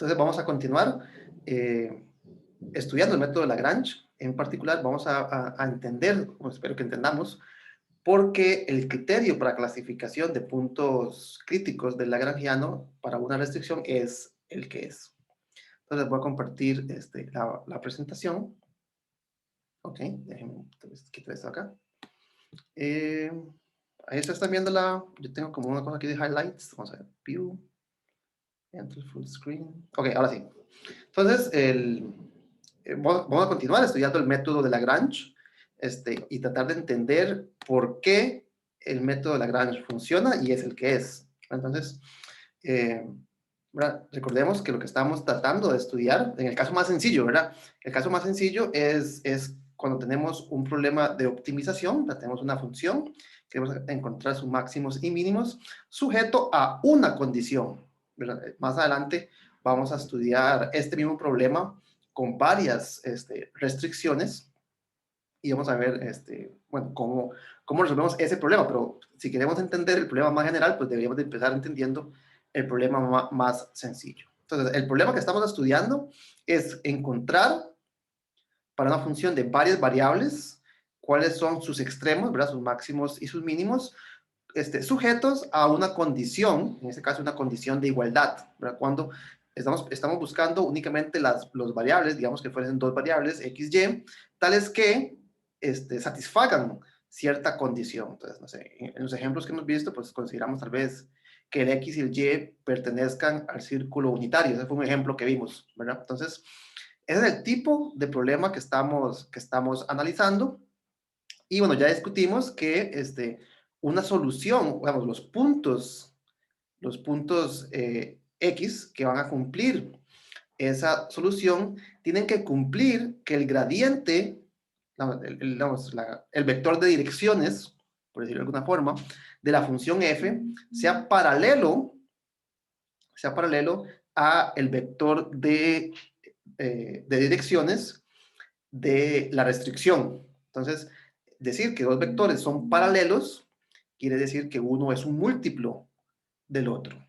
Entonces vamos a continuar estudiando el método de Lagrange. En particular vamos a entender, o espero que entendamos, por qué el criterio para clasificación de puntos críticos del lagrangiano para una restricción es el que es. Entonces voy a compartir la presentación. Ok, déjenme entonces, quitar esto acá. Ahí se están viendo yo tengo como una cosa aquí de highlights. Vamos a ver, view, enter full screen. Ok, ahora sí. Entonces, vamos a continuar estudiando el método de Lagrange y tratar de entender por qué el método de Lagrange funciona y es el que es. Entonces, eh, recordemos que lo que estamos tratando de estudiar, en el caso más sencillo, ¿verdad? El caso más sencillo es cuando tenemos un problema de optimización, tenemos una función, queremos encontrar sus máximos y mínimos, sujeto a una condición, ¿verdad? Más adelante vamos a estudiar este mismo problema con varias restricciones y vamos a ver, bueno, cómo resolvemos ese problema, pero si queremos entender el problema más general, pues deberíamos de empezar entendiendo el problema más sencillo. Entonces, el problema que estamos estudiando es encontrar para una función de varias variables cuáles son sus extremos, ¿verdad? Sus máximos y sus mínimos, sujetos a una condición, en este caso una condición de igualdad, ¿verdad? Cuando estamos buscando únicamente los variables, digamos que fuesen dos variables, x, y, tales que satisfagan cierta condición. Entonces, no sé, en los ejemplos que hemos visto, pues consideramos tal vez que el x y el y pertenezcan al círculo unitario. Ese fue un ejemplo que vimos, ¿verdad? Entonces, ese es el tipo de problema que estamos analizando. Y bueno, ya discutimos que una solución, digamos, los puntos X que van a cumplir esa solución, tienen que cumplir que el gradiente, el vector de direcciones, por decirlo de alguna forma, de la función f sea paralelo a el vector de direcciones de la restricción. Entonces, decir que dos vectores son paralelos quiere decir que uno es un múltiplo del otro.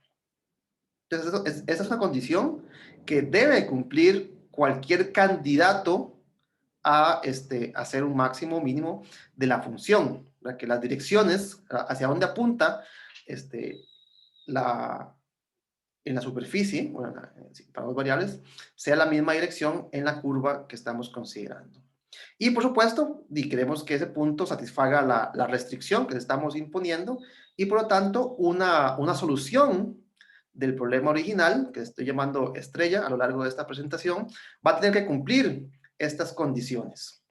Entonces, esa es una condición que debe cumplir cualquier candidato a hacer un máximo o mínimo de la función, para que las direcciones hacia donde apunta la, en la superficie, bueno, para dos variables, sea la misma dirección en la curva que estamos considerando. Y por supuesto, queremos que ese punto satisfaga la restricción que le estamos imponiendo y por lo tanto una solución del problema original, que estoy llamando estrella a lo largo de esta presentación, va a tener que cumplir estas condiciones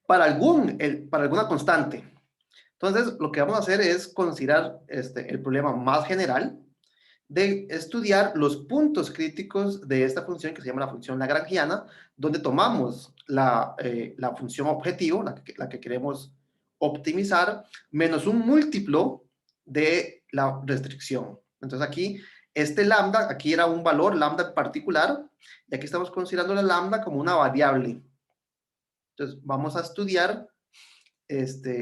para alguna constante. Entonces, lo que vamos a hacer es considerar el problema más general de estudiar los puntos críticos de esta función que se llama la función lagrangiana, donde tomamos la función objetivo, la que queremos optimizar, menos un múltiplo de la restricción. Entonces aquí, lambda, aquí era un valor lambda en particular, y aquí estamos considerando la lambda como una variable. Entonces vamos a estudiar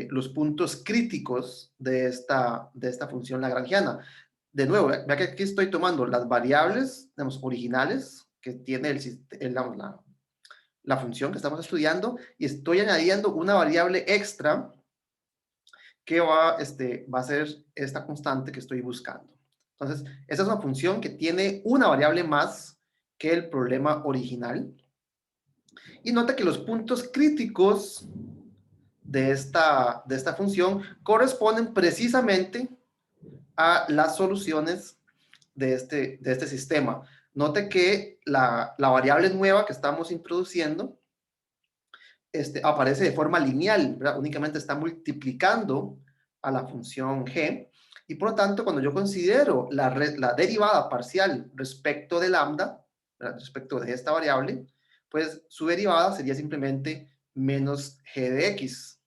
los puntos críticos de esta función lagrangiana. De nuevo, vea que aquí estoy tomando las variables, digamos, originales que tiene la función que estamos estudiando y estoy añadiendo una variable extra que va a ser esta constante que estoy buscando. Entonces, esa es una función que tiene una variable más que el problema original. Y nota que los puntos críticos de esta función corresponden precisamente a las soluciones de este sistema. Note que la variable nueva que estamos introduciendo aparece de forma lineal, ¿verdad? Únicamente está multiplicando a la función g, y por lo tanto, cuando yo considero la derivada parcial respecto de lambda, ¿verdad? Respecto de esta variable, pues su derivada sería simplemente menos g de x.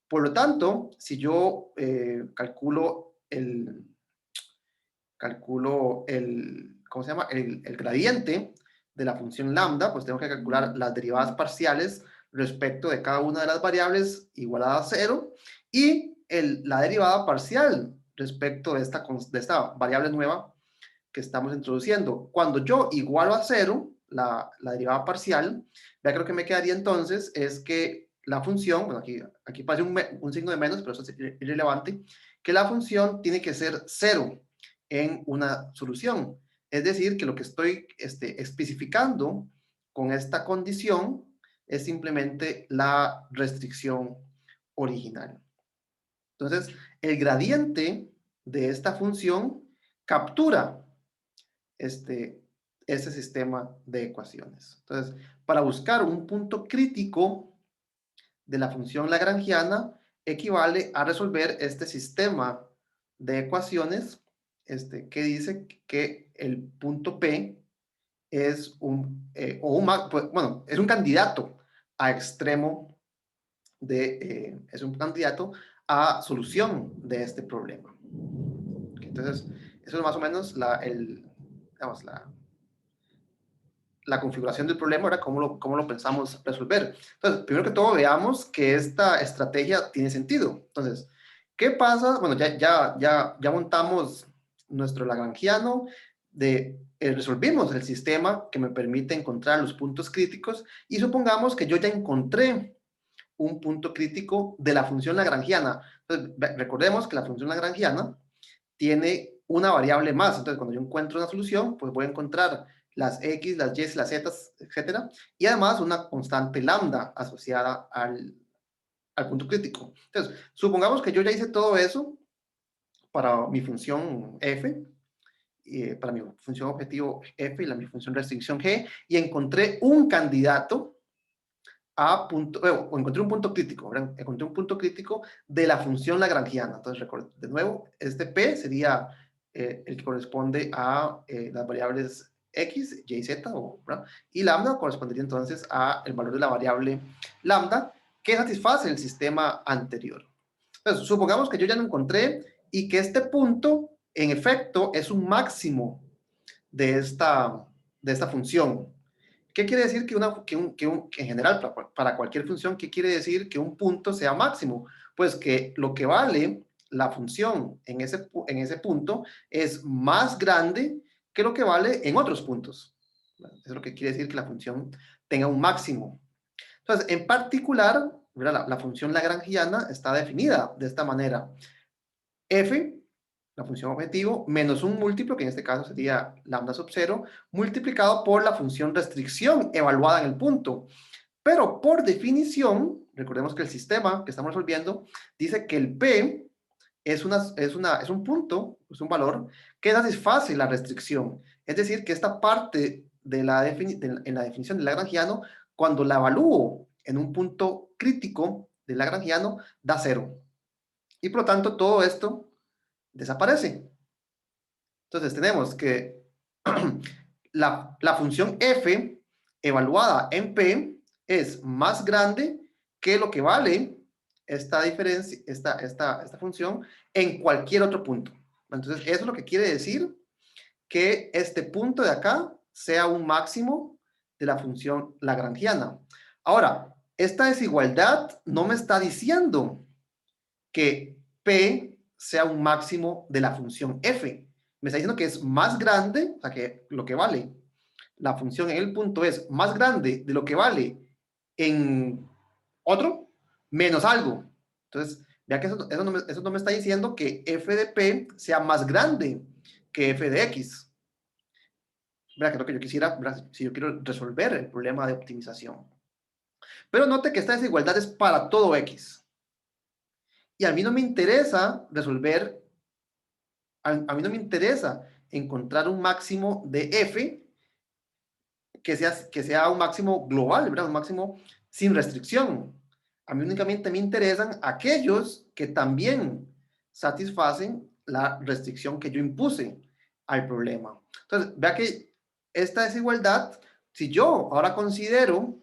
Por lo tanto, si yo ¿cómo se llama? El gradiente de la función lambda, pues tengo que calcular las derivadas parciales respecto de cada una de las variables igualada a 0 y la derivada parcial respecto de esta variable nueva que estamos introduciendo. Cuando yo igualo a 0, la derivada parcial, vea que lo que me quedaría entonces es que la función, bueno, aquí parece un signo de menos, pero eso es irrelevante, que la función tiene que ser 0 en una solución. Es decir, que lo que estoy especificando con esta condición es simplemente la restricción original. Entonces, el gradiente de esta función captura este sistema de ecuaciones. Entonces, para buscar un punto crítico de la función lagrangiana, equivale a resolver este sistema de ecuaciones que dice que el punto P es bueno, es un candidato a extremo es un candidato a solución de este problema. Entonces, eso es más o menos digamos, la configuración del problema, ahora cómo lo pensamos resolver. Entonces, primero que todo, veamos que esta estrategia tiene sentido. Entonces, ¿qué pasa? Bueno, ya montamos nuestro lagrangiano, resolvimos el sistema que me permite encontrar los puntos críticos y supongamos que yo ya encontré un punto crítico de la función lagrangiana. Entonces, recordemos que la función lagrangiana tiene una variable más. Entonces, cuando yo encuentro una solución, pues voy a encontrar las X, las Y, las Z, etcétera, y además una constante lambda asociada al punto crítico. Entonces, supongamos que yo ya hice todo eso para mi función f, para mi función objetivo f y mi función restricción g, y encontré un candidato o encontré un punto crítico, ¿verdad? Encontré un punto crítico de la función lagrangiana. Entonces, de nuevo, este P sería el que corresponde a las variables X, Y, Z, ¿verdad? Y lambda correspondería entonces a el valor de la variable lambda que satisface el sistema anterior. Entonces, supongamos que yo ya lo encontré y que este punto, en efecto, es un máximo de esta función. ¿Qué quiere decir que en general, para cualquier función, qué quiere decir que un punto sea máximo? Pues que lo que vale la función en ese punto es más grande que lo que vale en otros puntos. Eso es lo que quiere decir que la función tenga un máximo. Entonces, en particular, la función lagrangiana está definida de esta manera. F, la función objetivo, menos un múltiplo, que en este caso sería lambda sub 0, multiplicado por la función restricción evaluada en el punto. Pero por definición, recordemos que el sistema que estamos resolviendo dice que el P es un punto, es un valor que satisface la restricción. Es decir, que esta parte en la definición del lagrangiano, cuando la evalúo en un punto crítico del lagrangiano, da 0. Y por lo tanto, todo esto desaparece. Entonces tenemos que la función f evaluada en p es más grande que lo que vale esta diferencia, esta función en cualquier otro punto. Entonces eso es lo que quiere decir que este punto de acá sea un máximo de la función lagrangiana. Ahora, esta desigualdad no me está diciendo que P sea un máximo de la función f. Me está diciendo que es más grande, o sea, que lo que vale la función en el punto es más grande de lo que vale en otro, menos algo. Entonces, vea que eso no me está diciendo que f de P sea más grande que f de X. ¿Verdad? Que es lo que yo quisiera, ¿verdad? Si yo quiero resolver el problema de optimización. Pero note que esta desigualdad es para todo X. Y a mí no me interesa resolver, a mí no me interesa encontrar un máximo de f que sea un máximo global, ¿verdad? Un máximo sin restricción. A mí únicamente me interesan aquellos que también satisfacen la restricción que yo impuse al problema. Entonces, vea que esta desigualdad, si yo ahora considero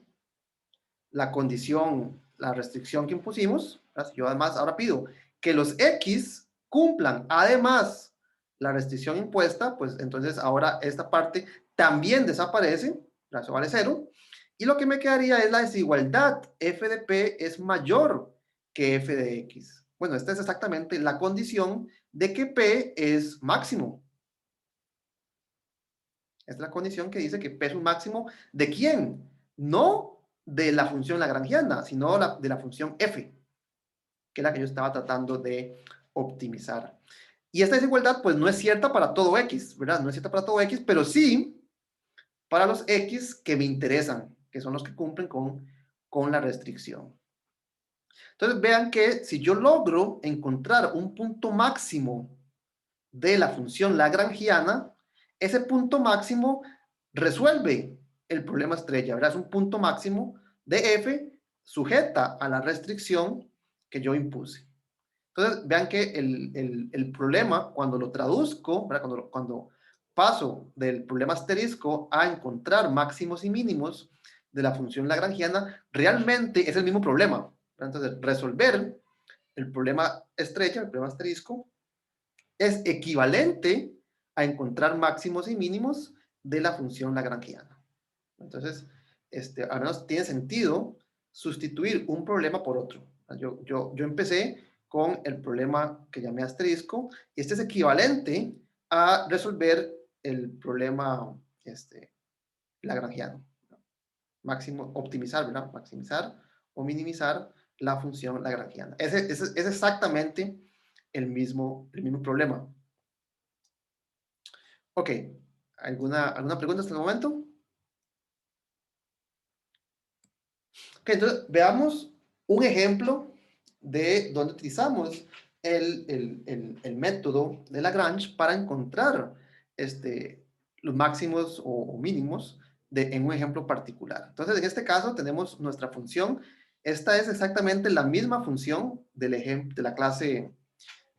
la condición, la restricción que impusimos, ¿verdad? Si yo además ahora pido que los X cumplan además la restricción impuesta, pues entonces ahora esta parte también desaparece, eso vale 0, y lo que me quedaría es la desigualdad, f de p es mayor que f de x. Bueno, esta es exactamente la condición de que p es máximo. Esta es la condición que dice que P es un máximo ¿de quién? No de la función lagrangiana, sino de la función f, que es la que yo estaba tratando de optimizar. Y esta desigualdad pues no es cierta para todo x, ¿verdad? No es cierta para todo x, pero sí para los x que me interesan, que son los que cumplen con la restricción. Entonces vean que si yo logro encontrar un punto máximo de la función lagrangiana, ese punto máximo resuelve el problema estrella, ¿verdad? Es un punto máximo de f sujeta a la restricción que yo impuse. Entonces, vean que el problema, cuando lo traduzco, ¿verdad? Cuando paso del problema asterisco a encontrar máximos y mínimos de la función lagrangiana, realmente es el mismo problema. Entonces, resolver el problema estrella, el problema asterisco, es equivalente a encontrar máximos y mínimos de la función lagrangiana. Entonces, al menos tiene sentido sustituir un problema por otro. Yo empecé con el problema que llamé asterisco, y este es equivalente a resolver el problema lagrangiano. Máximo, optimizar, ¿verdad? Maximizar o minimizar la función lagrangiana. Ese es exactamente el mismo problema. Ok, ¿alguna pregunta hasta el momento? Ok, entonces veamos un ejemplo de donde utilizamos el método de Lagrange para encontrar los máximos o mínimos en un ejemplo particular. Entonces, en este caso tenemos nuestra función. Esta es exactamente la misma función del ejemplo de la clase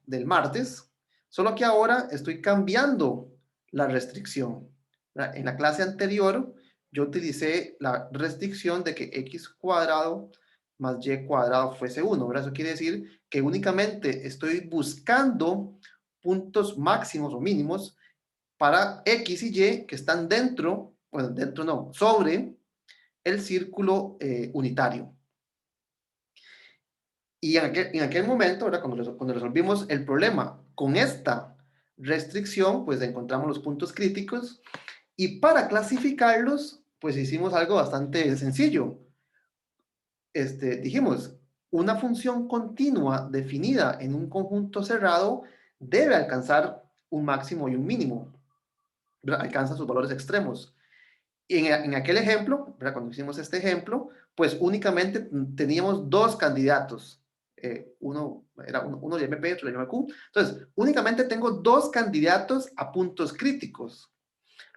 del martes, solo que ahora estoy cambiando la restricción. ¿Verdad? En la clase anterior yo utilicé la restricción de que x cuadrado más y cuadrado fuese 1. ¿Verdad? Eso quiere decir que únicamente estoy buscando puntos máximos o mínimos para x y y que están dentro, bueno, dentro no, sobre el círculo unitario. Y en aquel momento, ¿verdad? Cuando resolvimos el problema con esta restricción, pues encontramos los puntos críticos, y para clasificarlos, pues hicimos algo bastante sencillo. Dijimos, una función continua definida en un conjunto cerrado debe alcanzar un máximo y un mínimo, ¿verdad? Alcanza sus valores extremos. Y en aquel ejemplo, ¿verdad? Cuando hicimos este ejemplo, pues únicamente teníamos dos candidatos. Uno de MP, otro de MP. Entonces, únicamente tengo dos candidatos a puntos críticos.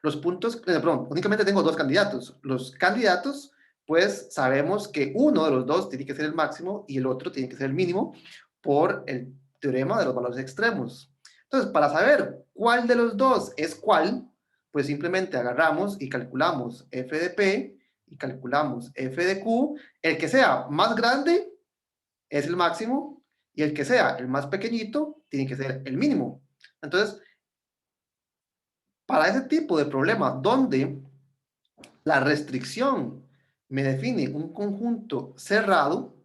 Los puntos, perdón, únicamente tengo dos candidatos. Los candidatos, pues sabemos que uno de los dos tiene que ser el máximo y el otro tiene que ser el mínimo por el teorema de los valores extremos. Entonces, para saber cuál de los dos es cuál, pues simplemente agarramos y calculamos f de p y calculamos f de q. El que sea más grande es el máximo y el que sea el más pequeñito tiene que ser el mínimo. Entonces, para ese tipo de problema donde la restricción me define un conjunto cerrado,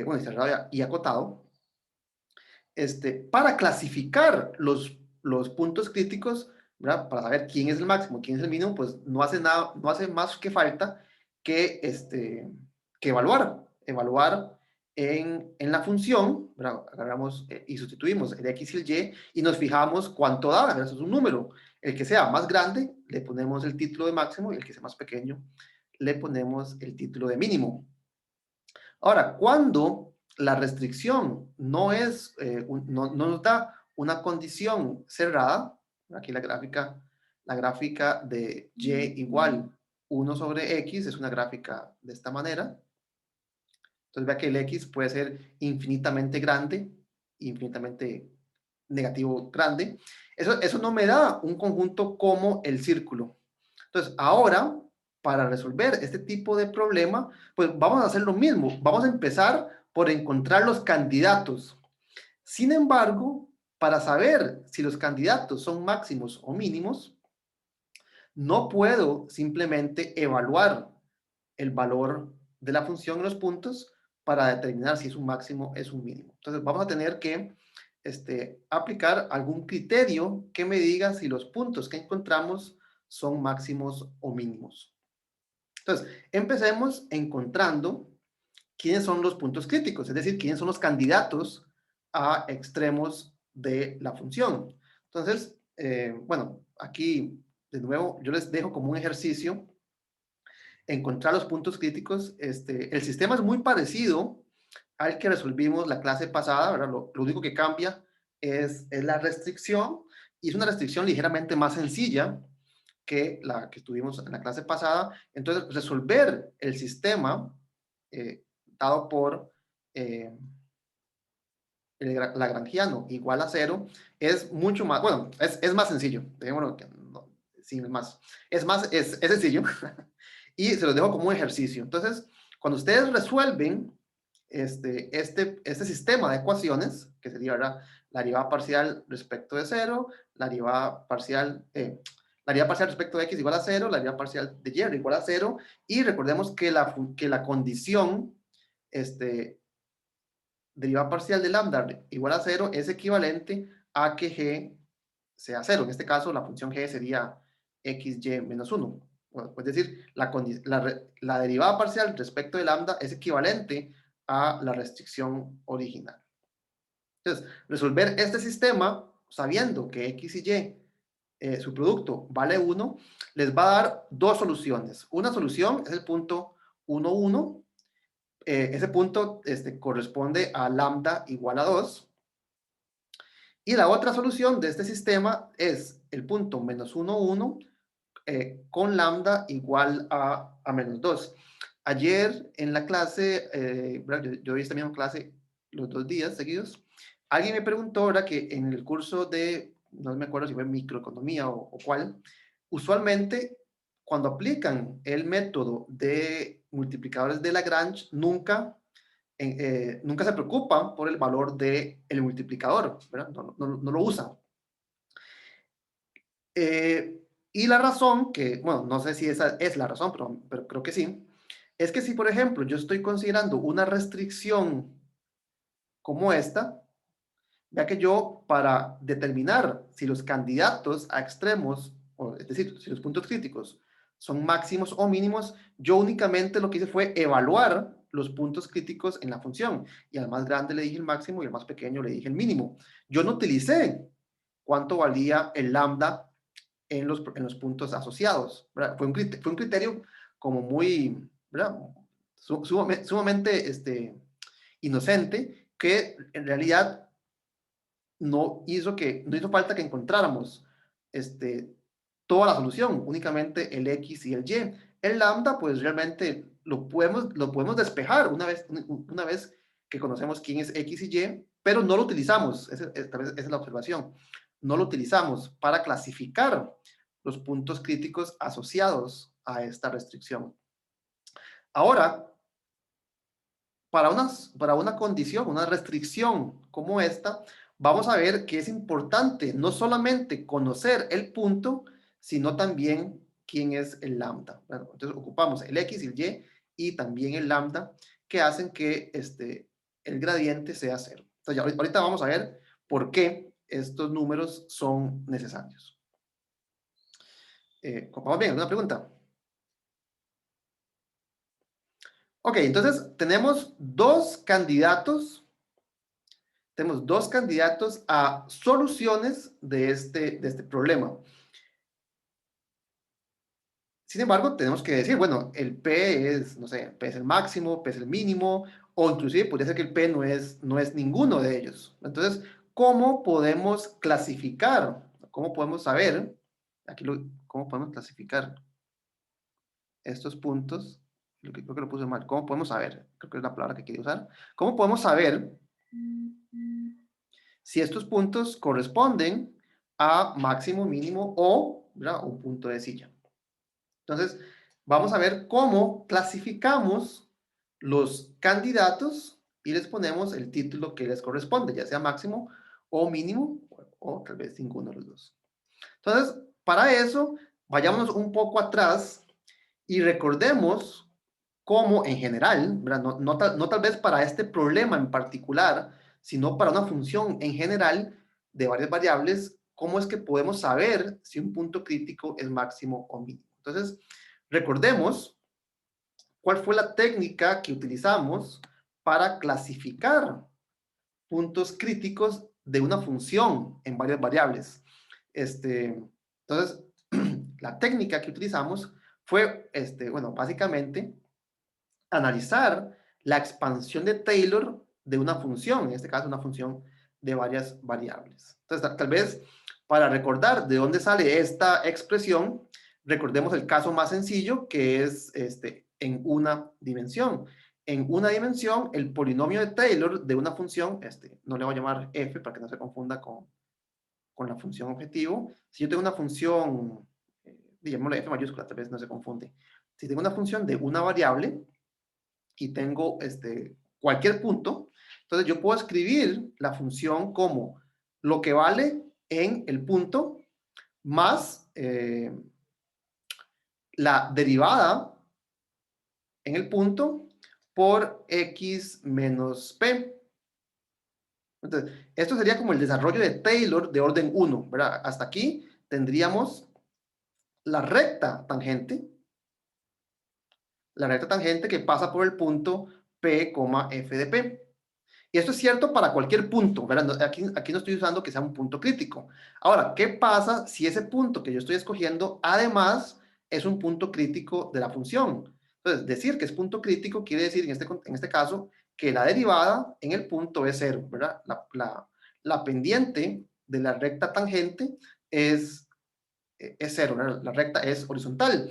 bueno, cerrado y acotado, para clasificar los puntos críticos, ¿verdad? Para saber quién es el máximo, quién es el mínimo, pues no hace nada, no hace más que falta que, que evaluar en la función, ¿verdad? Agarramos y sustituimos el x y el y y nos fijamos cuánto da, ¿verdad? Eso es un número. El que sea más grande, le ponemos el título de máximo, y el que sea más pequeño, le ponemos el título de mínimo. Ahora, cuando la restricción no es, no nos da una condición cerrada, aquí la gráfica de y igual 1 sobre x es una gráfica de esta manera. Entonces vea que el x puede ser infinitamente grande, infinitamente negativo grande. Eso no me da un conjunto como el círculo. Entonces, ahora, para resolver este tipo de problema, pues vamos a hacer lo mismo. Vamos a empezar por encontrar los candidatos. Sin embargo, para saber si los candidatos son máximos o mínimos, no puedo simplemente evaluar el valor de la función en los puntos para determinar si es un máximo o es un mínimo. Entonces, vamos a tener que aplicar algún criterio que me diga si los puntos que encontramos son máximos o mínimos. Entonces, empecemos encontrando quiénes son los puntos críticos, es decir, quiénes son los candidatos a extremos de la función. Entonces, bueno, aquí de nuevo yo les dejo como un ejercicio encontrar los puntos críticos. El sistema es muy parecido al que resolvimos la clase pasada, ¿verdad? Lo único que cambia es la restricción, y es una restricción ligeramente más sencilla que la que tuvimos en la clase pasada. Entonces, resolver el sistema dado por el lagrangiano igual a cero es mucho más, bueno, es más sencillo, dejémoslo que no, sin más. Es sencillo y se los dejo como un ejercicio. Entonces, cuando ustedes resuelven este sistema de ecuaciones, que sería, ¿verdad?, la derivada parcial respecto de cero, la derivada parcial respecto de x igual a cero, la derivada parcial de y igual a cero, y recordemos que la condición derivada parcial de lambda igual a cero es equivalente a que g sea cero. En este caso, la función g sería xy menos 1. Bueno, es decir, la derivada parcial respecto de lambda es equivalente a la restricción original. Entonces, resolver este sistema sabiendo que x y y, su producto vale 1, les va a dar dos soluciones. Una solución es el punto 1, 1. Ese punto corresponde a lambda igual a 2. Y la otra solución de este sistema es el punto menos 1, 1, con lambda igual a menos 2. Ayer en la clase, yo vi esta misma clase los 2 días seguidos, alguien me preguntó ahora que en el curso de, no me acuerdo si fue microeconomía o cuál, usualmente cuando aplican el método de multiplicadores de Lagrange, nunca se preocupan por el valor del multiplicador, ¿verdad? No lo usan. Y la razón, bueno, no sé si esa es la razón, pero creo que sí, es que si, por ejemplo, yo estoy considerando una restricción como esta, ya que yo, para determinar si los candidatos a extremos, es decir, si los puntos críticos son máximos o mínimos, yo únicamente lo que hice fue evaluar los puntos críticos en la función. Y al más grande le dije el máximo y al más pequeño le dije el mínimo. Yo no utilicé cuánto valía el lambda en los puntos asociados, ¿verdad? Fue un criterio como muy, ¿verdad?, sumamente inocente, que en realidad no hizo falta que encontráramos toda la solución, únicamente el x y el y. El lambda, pues realmente lo podemos despejar una vez que conocemos quién es x y y, pero no lo utilizamos, esa es la observación, no lo utilizamos para clasificar los puntos críticos asociados a esta restricción. Ahora, para una condición, una restricción como esta, vamos a ver que es importante no solamente conocer el punto, sino también quién es el lambda. Bueno, entonces ocupamos el x y el y también el lambda, que hacen que el gradiente sea cero. Entonces, ahorita vamos a ver por qué estos números son necesarios. ¿Vamos bien? ¿Alguna pregunta? Ok, entonces tenemos dos candidatos a soluciones de este problema. Sin embargo, tenemos que decir, bueno, el P es, no sé, P es el máximo, P es el mínimo, o inclusive podría ser que el P no es ninguno de ellos. Entonces, ¿cómo podemos clasificar? ¿Cómo podemos saber? ¿Cómo podemos clasificar estos puntos? Creo que lo puse mal. ¿Cómo podemos saber? Creo que es la palabra que quería usar. ¿Cómo podemos saber si estos puntos corresponden a máximo, mínimo o, ¿verdad?, un punto de silla? Entonces, vamos a ver cómo clasificamos los candidatos y les ponemos el título que les corresponde, ya sea máximo o mínimo, o tal vez ninguno de los dos. Entonces, para eso, vayámonos un poco atrás y recordemos cómo en general, ¿verdad?, no tal vez para este problema en particular, sino para una función en general de varias variables, cómo es que podemos saber si un punto crítico es máximo o mínimo. Entonces, recordemos cuál fue la técnica que utilizamos para clasificar puntos críticos de una función en varias variables. Entonces, la técnica que utilizamos fue, bueno, básicamente analizar la expansión de Taylor de una función, en este caso una función de varias variables. Entonces, tal vez para recordar de dónde sale esta expresión, recordemos el caso más sencillo, que es en una dimensión. En una dimensión, el polinomio de Taylor de una función, no le voy a llamar f para que no se confunda con la función objetivo. Si yo tengo una función, llamémosle f mayúscula, tal vez no se confunde. Si tengo una función de una variable y tengo cualquier punto, entonces yo puedo escribir la función como lo que vale en el punto más la derivada en el punto por x menos p. Entonces, esto sería como el desarrollo de Taylor de orden 1, ¿verdad? Hasta aquí tendríamos la recta tangente que pasa por el punto P, f de P. Y esto es cierto para cualquier punto, ¿verdad? Aquí no estoy usando que sea un punto crítico. Ahora, ¿qué pasa si ese punto que yo estoy escogiendo además es un punto crítico de la función? Entonces, decir que es punto crítico quiere decir en este caso que la derivada en el punto es 0, ¿verdad? La pendiente de la recta tangente es 0, ¿verdad? La recta es horizontal.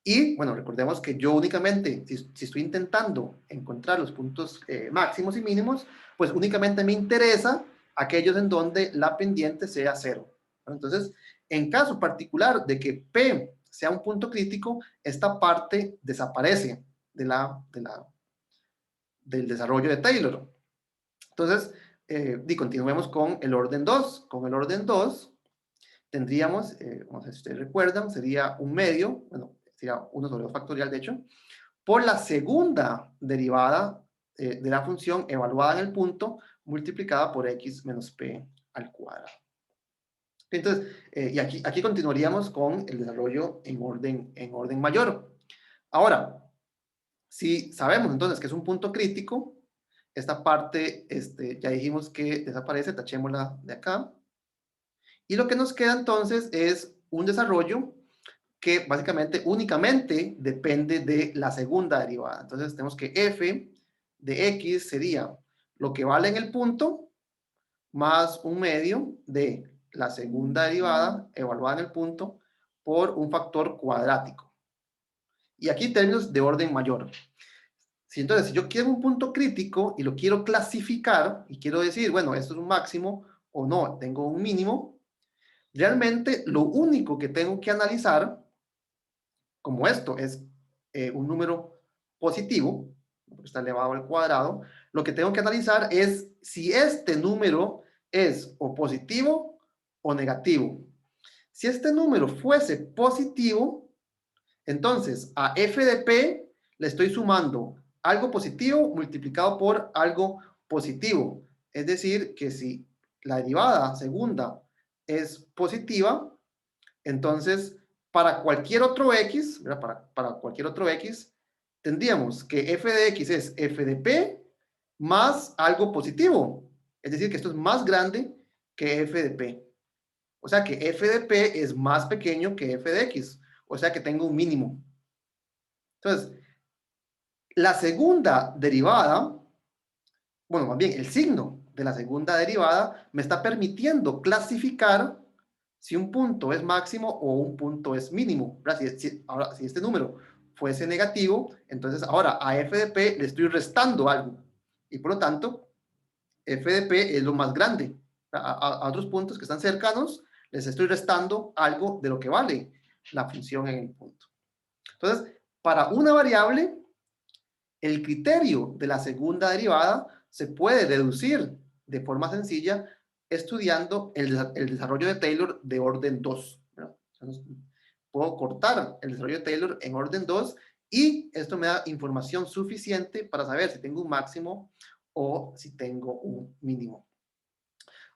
Y, bueno, recordemos que yo únicamente, si estoy intentando encontrar los puntos máximos y mínimos, pues únicamente me interesa aquellos en donde la pendiente sea 0. Entonces, en caso particular de que P sea un punto crítico, esta parte desaparece del desarrollo de Taylor. Entonces, continuemos con el orden 2. Con el orden 2 tendríamos, vamos a ver si ustedes recuerdan, sería un medio, bueno, sería 1 sobre 2 factorial, de hecho, por la segunda derivada de la función evaluada en el punto, multiplicada por x menos p al cuadrado. Entonces, y aquí continuaríamos con el desarrollo en orden mayor. Ahora, si sabemos entonces que es un punto crítico, esta parte ya dijimos que desaparece, tachémosla de acá. Y lo que nos queda entonces es un desarrollo que básicamente únicamente depende de la segunda derivada. Entonces tenemos que f de x sería lo que vale en el punto más un medio de la segunda derivada evaluada en el punto por un factor cuadrático. Y aquí términos de orden mayor. Entonces, si yo quiero un punto crítico y lo quiero clasificar y quiero decir, bueno, esto es un máximo o no, tengo un mínimo, realmente lo único que tengo que analizar, como esto es un número positivo, está elevado al cuadrado, lo que tengo que analizar es si este número es o positivo o negativo. Si este número fuese positivo, entonces a f de p le estoy sumando algo positivo multiplicado por algo positivo. Es decir, que si la derivada segunda es positiva, entonces para cualquier otro x, para cualquier otro x, tendríamos que f de x es f de p más algo positivo. Es decir, que esto es más grande que f de p. O sea que f de p es más pequeño que f de x. O sea que tengo un mínimo. Entonces, la segunda derivada, bueno, más bien el signo de la segunda derivada me está permitiendo clasificar si un punto es máximo o un punto es mínimo. Ahora, si este número fuese negativo, entonces ahora a f de p le estoy restando algo. Y por lo tanto, f de p es lo más grande. A otros puntos que están cercanos, les estoy restando algo de lo que vale la función en el punto. Entonces, para una variable, el criterio de la segunda derivada se puede deducir de forma sencilla estudiando el desarrollo de Taylor de orden 2. Puedo cortar el desarrollo de Taylor en orden 2 y esto me da información suficiente para saber si tengo un máximo o si tengo un mínimo.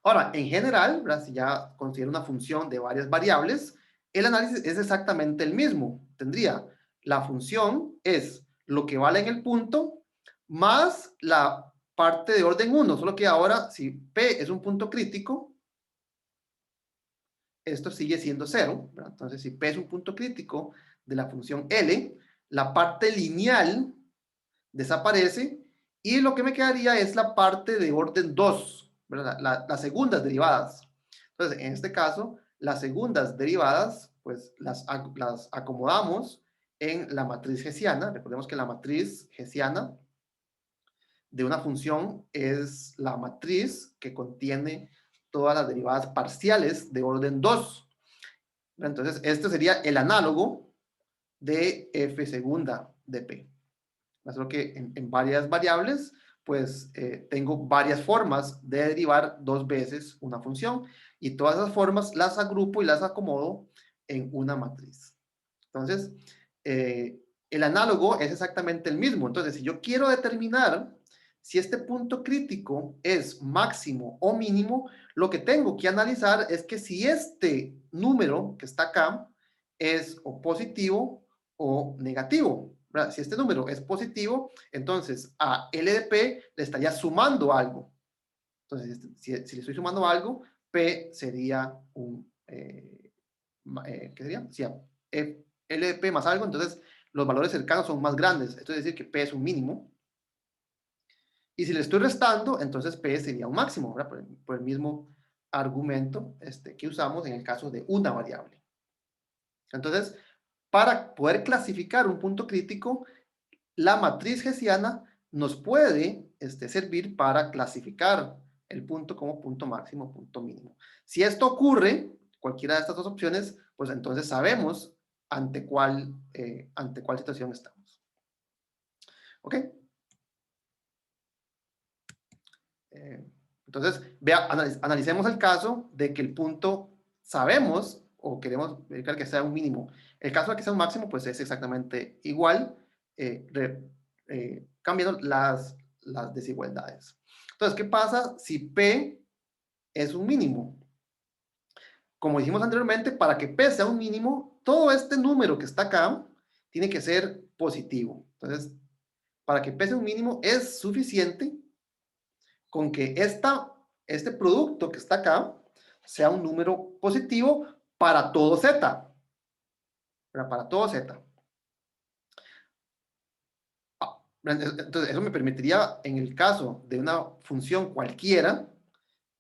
Ahora, en general, ¿verdad? Si ya considero una función de varias variables, el análisis es exactamente el mismo. Tendría la función es lo que vale en el punto más la parte de orden 1, solo que ahora si P es un punto crítico, esto sigue siendo 0, ¿verdad? Entonces si P es un punto crítico de la función L, la parte lineal desaparece y lo que me quedaría es la parte de orden 2, ¿verdad? Las segundas derivadas. Entonces, en este caso, las segundas derivadas, pues las acomodamos en la matriz hessiana. Recordemos que la matriz hessiana de una función es la matriz que contiene todas las derivadas parciales de orden 2. Entonces, este sería el análogo de f segunda de p. Solo que en varias variables, pues tengo varias formas de derivar dos veces una función y todas esas formas las agrupo y las acomodo en una matriz. Entonces, el análogo es exactamente el mismo. Entonces, si yo quiero determinar si este punto crítico es máximo o mínimo, lo que tengo que analizar es que si este número que está acá es o positivo o negativo. ¿Verdad? Si este número es positivo, entonces a L de P le estaría sumando algo. Entonces, si le estoy sumando algo, P sería un... ¿qué sería? Si a L de P más algo, entonces los valores cercanos son más grandes. Esto es decir que P es un mínimo. Y si le estoy restando, entonces P sería un máximo, ¿verdad? Por el mismo argumento que usamos en el caso de una variable. Entonces, para poder clasificar un punto crítico, la matriz hessiana nos puede servir para clasificar el punto como punto máximo, punto mínimo. Si esto ocurre, cualquiera de estas dos opciones, pues entonces sabemos ante cuál situación estamos. ¿Ok? Entonces, analicemos el caso de que el punto sabemos o queremos verificar que sea un mínimo. El caso de que sea un máximo, pues es exactamente igual, cambiando las desigualdades. Entonces, ¿qué pasa si P es un mínimo? Como dijimos anteriormente, para que P sea un mínimo, todo este número que está acá tiene que ser positivo. Entonces, para que P sea un mínimo, es suficiente con que este producto que está acá sea un número positivo para todo Z. Para todo Z. Entonces, eso me permitiría, en el caso de una función cualquiera,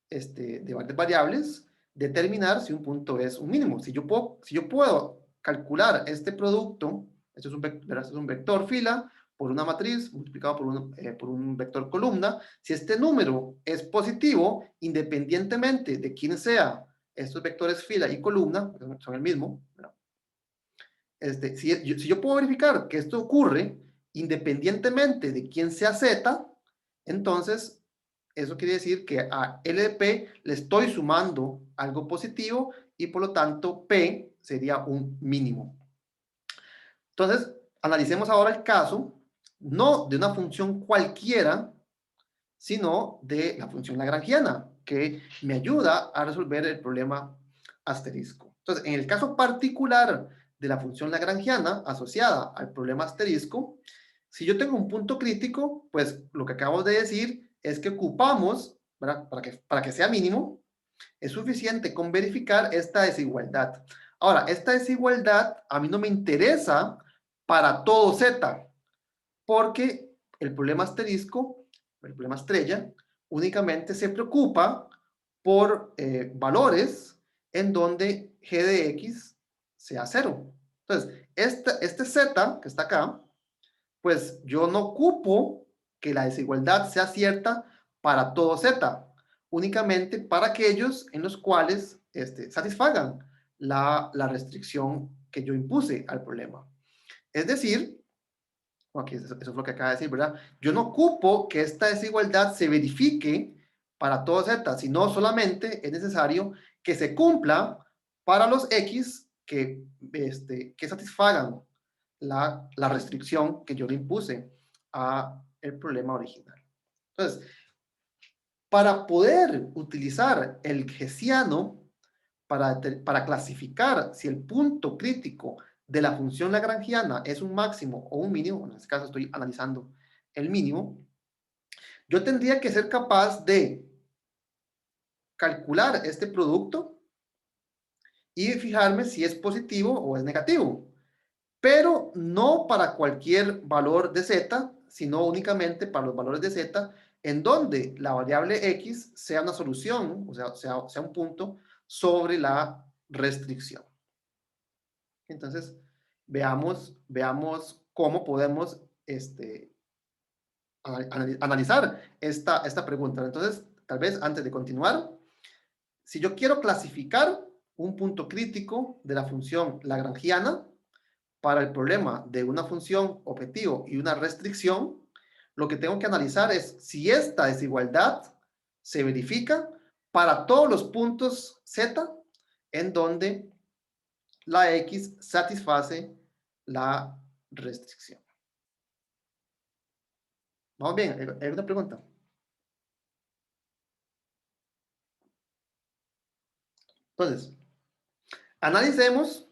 de varias variables, determinar si un punto es un mínimo. Si yo puedo calcular este producto, esto es un vector fila por una matriz multiplicado por un vector columna, si este número es positivo, independientemente de quién sea estos vectores fila y columna, son el mismo, ¿verdad? Si yo puedo verificar que esto ocurre independientemente de quién sea Z, entonces eso quiere decir que a L de P le estoy sumando algo positivo y por lo tanto P sería un mínimo. Entonces, analicemos ahora el caso, no de una función cualquiera, sino de la función lagrangiana, que me ayuda a resolver el problema asterisco. Entonces, en el caso particular de la función lagrangiana asociada al problema asterisco, si yo tengo un punto crítico, pues lo que acabo de decir es que ocupamos, ¿verdad? Para que sea mínimo, es suficiente con verificar esta desigualdad. Ahora, esta desigualdad a mí no me interesa para todo Z, porque el problema asterisco, el problema estrella, únicamente se preocupa por valores en donde g de x sea 0. Entonces, este z que está acá, pues yo no ocupo que la desigualdad sea cierta para todo z, únicamente para aquellos en los cuales satisfagan la restricción que yo impuse al problema. Es decir, aquí, eso es lo que acaba de decir, ¿verdad? Yo no ocupo que esta desigualdad se verifique para todo z, sino solamente es necesario que se cumpla para los x que satisfagan la restricción que yo le impuse a el problema original. Entonces, Para poder utilizar el Hessiano para clasificar si el punto crítico de la función lagrangiana es un máximo o un mínimo, en este caso estoy analizando el mínimo, yo tendría que ser capaz de calcular este producto y fijarme si es positivo o es negativo. Pero no para cualquier valor de z, sino únicamente para los valores de z en donde la variable x sea una solución, o sea un punto sobre la restricción. Entonces, veamos cómo podemos analizar esta pregunta. Entonces, tal vez antes de continuar, si yo quiero clasificar un punto crítico de la función lagrangiana para el problema de una función objetivo y una restricción, lo que tengo que analizar es si esta desigualdad se verifica para todos los puntos z en donde la x satisface la restricción. ¿Vamos bien? ¿Hay una pregunta? Entonces, analicemos,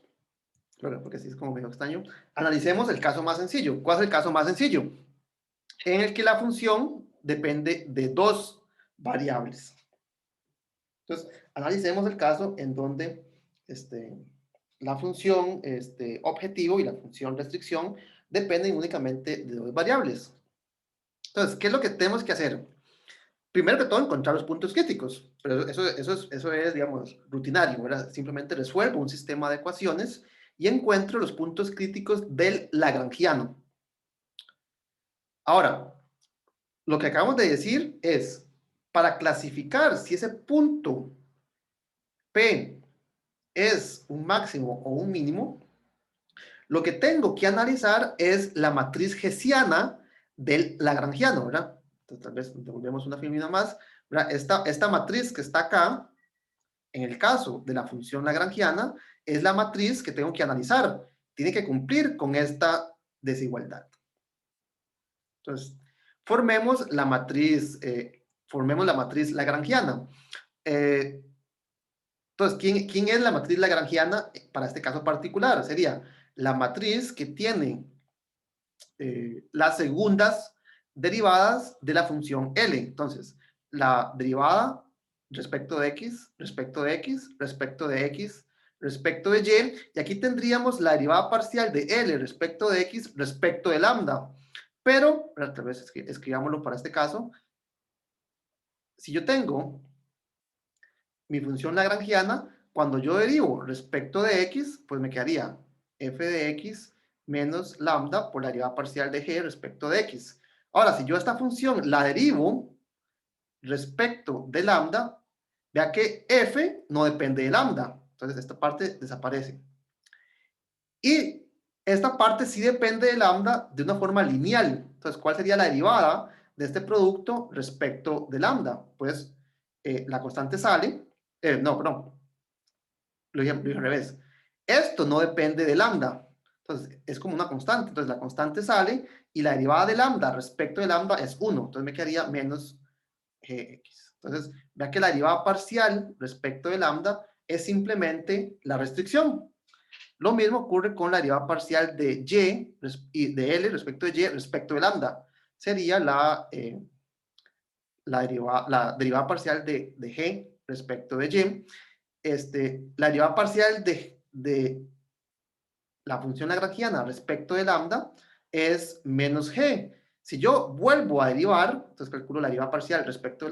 porque así es como medio extraño, analicemos el caso más sencillo. ¿Cuál es el caso más sencillo? En el que la función depende de dos variables. Entonces, analicemos el caso en donde la función objetivo y la función restricción dependen únicamente de dos variables. Entonces, ¿qué es lo que tenemos que hacer? Primero que todo, encontrar los puntos críticos. Pero eso es, digamos, rutinario, ¿verdad? Simplemente resuelvo un sistema de ecuaciones y encuentro los puntos críticos del lagrangiano. Ahora, lo que acabamos de decir es, para clasificar si ese punto P es un máximo o un mínimo, lo que tengo que analizar es la matriz hessiana del lagrangiano, ¿verdad? Entonces, tal vez devolvemos una filmina más, ¿verdad? Esta matriz que está acá, en el caso de la función lagrangiana, es la matriz que tengo que analizar. Tiene que cumplir con esta desigualdad. Entonces, formemos la matriz lagrangiana. Entonces, ¿quién es la matriz lagrangiana para este caso particular? Sería la matriz que tiene las segundas derivadas de la función L. Entonces, la derivada respecto de x, respecto de x, respecto de x, respecto de y, y aquí tendríamos la derivada parcial de L respecto de x, respecto de lambda. Pero, tal vez escribámoslo para este caso, si yo tengo mi función lagrangiana, cuando yo derivo respecto de x, pues me quedaría f de x menos lambda por la derivada parcial de g respecto de x. Ahora, si yo esta función la derivo respecto de lambda, vea que f no depende de lambda. Entonces, esta parte desaparece. Y esta parte sí depende de lambda de una forma lineal. Entonces, ¿cuál sería la derivada de este producto respecto de lambda? Pues la constante sale. No, perdón. Lo dije al revés. Esto no depende de lambda. Entonces, es como una constante. Entonces, la constante sale y la derivada de lambda respecto de lambda es 1. Entonces, me quedaría menos gx. Entonces, vea que la derivada parcial respecto de lambda es simplemente la restricción. Lo mismo ocurre con la derivada parcial de y de L respecto de Y respecto de lambda. Sería la derivada parcial de G respecto de Y. La derivada parcial de la función lagrangiana respecto de lambda es menos G. Si yo vuelvo a derivar, entonces calculo la derivada parcial respecto de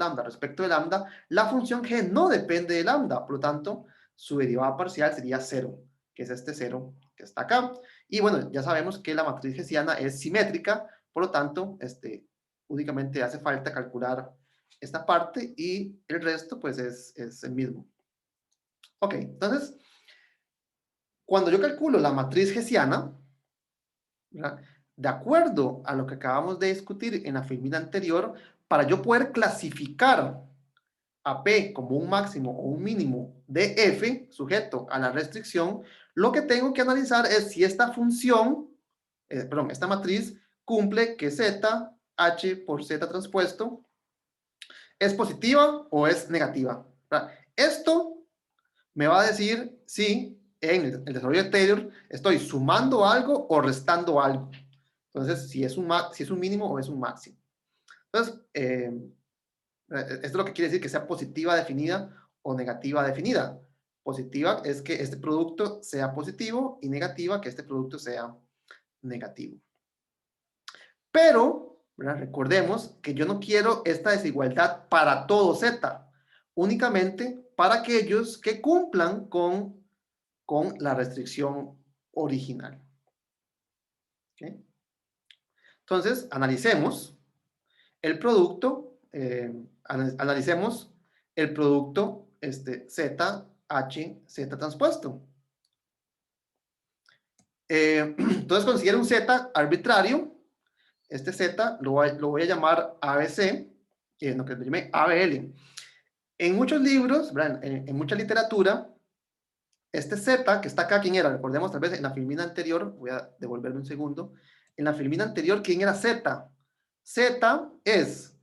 lambda, la función G no depende de lambda, por lo tanto, su derivada parcial sería 0, que es este 0 que está acá. Y bueno, ya sabemos que la matriz hessiana es simétrica, por lo tanto, únicamente hace falta calcular esta parte y el resto pues es el mismo. Ok, entonces, cuando yo calculo la matriz hessiana, ¿verdad? De acuerdo a lo que acabamos de discutir en la filmina anterior, para yo poder clasificar a P como un máximo o un mínimo de F sujeto a la restricción, lo que tengo que analizar es si esta función, esta matriz cumple que Z, H por Z transpuesto, ¿Es positiva o es negativa? ¿Verdad? Esto me va a decir si en el desarrollo de Taylor estoy sumando algo o restando algo. Entonces, si es un mínimo o es un máximo. Entonces, esto es lo que quiere decir que sea positiva definida o negativa definida. Positiva es que este producto sea positivo y negativa que este producto sea negativo. Pero, ¿verdad? Recordemos que yo no quiero esta desigualdad para todo Z, únicamente para aquellos que cumplan con la restricción original. ¿Okay? Entonces, analicemos el producto, analicemos el producto Z, H, Z transpuesto. Entonces, considero un Z arbitrario. Este Z lo voy a llamar ABC, no, que lo llame ABL. En muchos libros, en mucha literatura, este Z que está acá, ¿quién era? Recordemos tal vez en la filmina anterior, voy a devolverme un segundo. En la filmina anterior, ¿quién era Z? Z es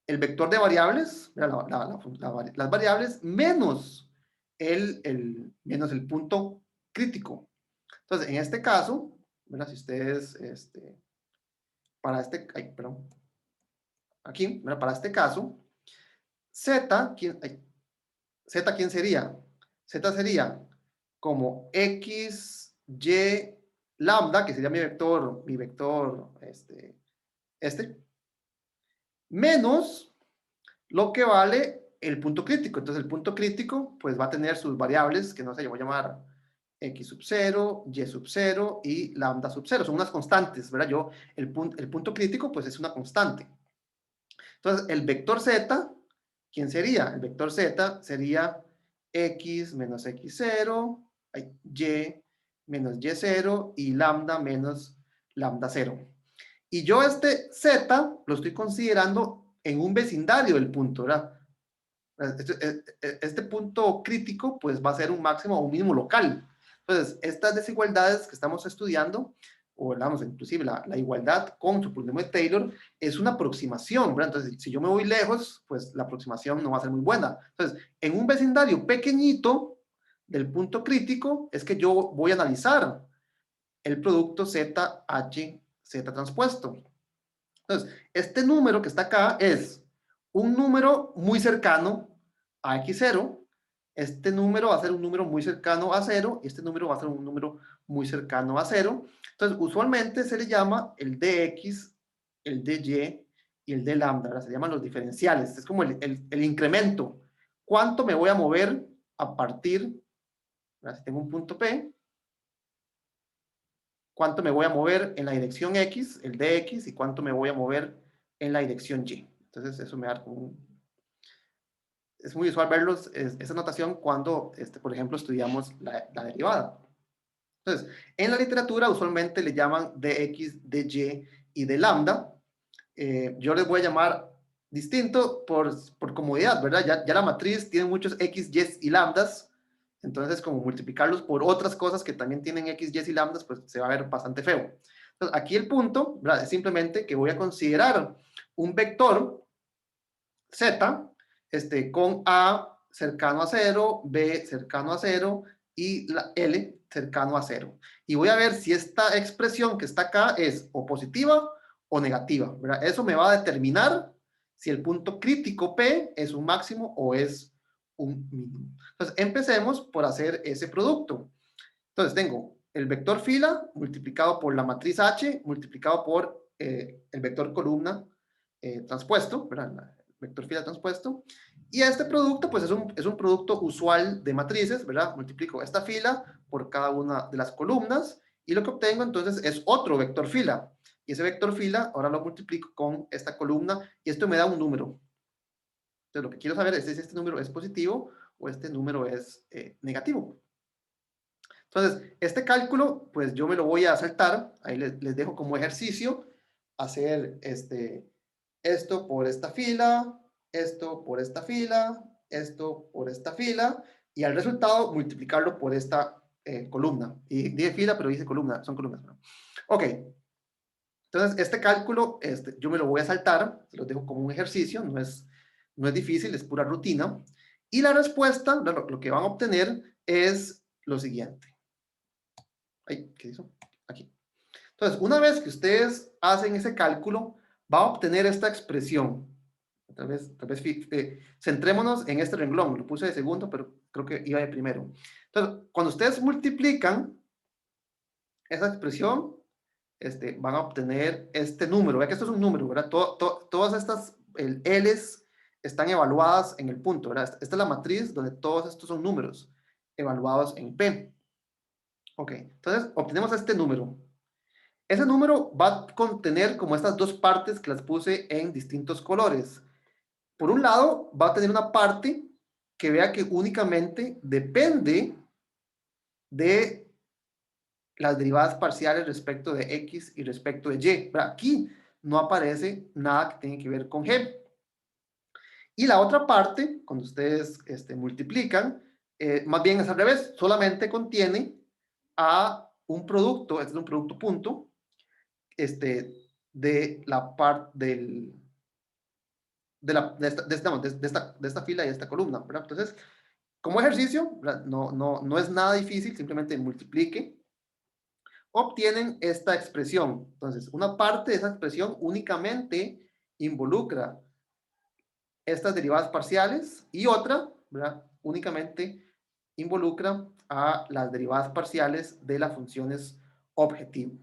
el vector de variables, las variables, menos menos el punto crítico. Entonces, en este caso, ¿verdad? Si ustedes, para este, ay, perdón, aquí, ¿verdad? Para este caso, Z, ¿quién sería? Z sería como X, Y, lambda, que sería mi vector, menos lo que vale el punto crítico. Entonces, el punto crítico, pues va a tener sus variables, que no sé, yo voy a llamar X sub 0, Y sub 0 y lambda sub 0. Son unas constantes, ¿verdad? El punto crítico, pues es una constante. Entonces, el vector Z, ¿quién sería? El vector Z sería X menos X0, Y menos Y0 y lambda menos lambda 0. Y yo este Z lo estoy considerando en un vecindario del punto, ¿verdad? Este punto crítico pues va a ser un máximo o un mínimo local. Entonces, estas desigualdades que estamos estudiando, o vamos, inclusive la igualdad con su problema de Taylor, es una aproximación, ¿verdad? Entonces, si yo me voy lejos, pues la aproximación no va a ser muy buena. Entonces, en un vecindario pequeñito del punto crítico es que yo voy a analizar el producto Z, H, Z transpuesto. Entonces, este número que está acá es un número muy cercano a x0. Este número va a ser un número muy cercano a 0 y este número va a ser un número muy cercano a 0. Entonces, usualmente se le llama el dx, el dy y el d lambda. ¿Verdad? Se llaman los diferenciales. Es como el incremento. ¿Cuánto me voy a mover a partir? ¿Verdad? Si tengo un punto P, cuánto me voy a mover en la dirección X, el dx, y cuánto me voy a mover en la dirección Y. Entonces, eso me da es muy usual verlos, esa notación cuando, por ejemplo, estudiamos la derivada. Entonces, en la literatura usualmente le llaman dx, dy y de lambda. Yo les voy a llamar distinto por comodidad, ¿verdad? Ya la matriz tiene muchos x, y y lambdas. Entonces, como multiplicarlos por otras cosas que también tienen x, y y lambdas, pues se va a ver bastante feo. Entonces, aquí el punto, ¿verdad? Es simplemente que voy a considerar un vector z, con a cercano a 0, b cercano a 0 y la L cercano a 0. Y voy a ver si esta expresión que está acá es o positiva o negativa, ¿verdad? Eso me va a determinar si el punto crítico P es un máximo o es un mínimo. Entonces, empecemos por hacer ese producto. Entonces, tengo el vector fila multiplicado por la matriz H multiplicado por el vector columna transpuesto, ¿verdad? El vector fila transpuesto. Y este producto, pues es un producto usual de matrices, ¿verdad? Multiplico esta fila por cada una de las columnas y lo que obtengo entonces es otro vector fila. Y ese vector fila ahora lo multiplico con esta columna y esto me da un número. Entonces, lo que quiero saber es si este número es positivo o este número es negativo. Entonces, este cálculo, pues yo me lo voy a saltar, ahí les dejo como ejercicio, hacer esto por esta fila, esto por esta fila, esto por esta fila, y al resultado multiplicarlo por esta columna. Y dije fila, pero dice columna, son columnas, ¿no? Ok, entonces este cálculo yo me lo voy a saltar, se lo dejo como un ejercicio, no es no es difícil, es pura rutina. Y la respuesta, lo que van a obtener es lo siguiente. Ay, ¿qué hizo? Aquí. Entonces, una vez que ustedes hacen ese cálculo, va a obtener esta expresión. Tal vez centrémonos en este renglón. Lo puse de segundo, pero creo que iba de primero. Entonces, cuando ustedes multiplican esa expresión, van a obtener este número. Vea que esto es un número, ¿verdad? Todas estas L's están evaluadas en el punto, ¿verdad? Esta es la matriz donde todos estos son números evaluados en P. Ok, entonces obtenemos este número. Ese número va a contener como estas dos partes que las puse en distintos colores. Por un lado, va a tener una parte que vea que únicamente depende de las derivadas parciales respecto de X y respecto de Y. Pero aquí no aparece nada que tenga que ver con G. Y la otra parte, cuando ustedes multiplican, más bien es al revés, solamente contiene a un producto, este es un producto punto, de la parte de esta fila y esta columna, ¿verdad? Entonces, como ejercicio, no es nada difícil, simplemente multiplique, obtienen esta expresión. Entonces, una parte de esa expresión únicamente involucra estas derivadas parciales y otra, ¿verdad? Únicamente involucra a las derivadas parciales de las funciones objetivo.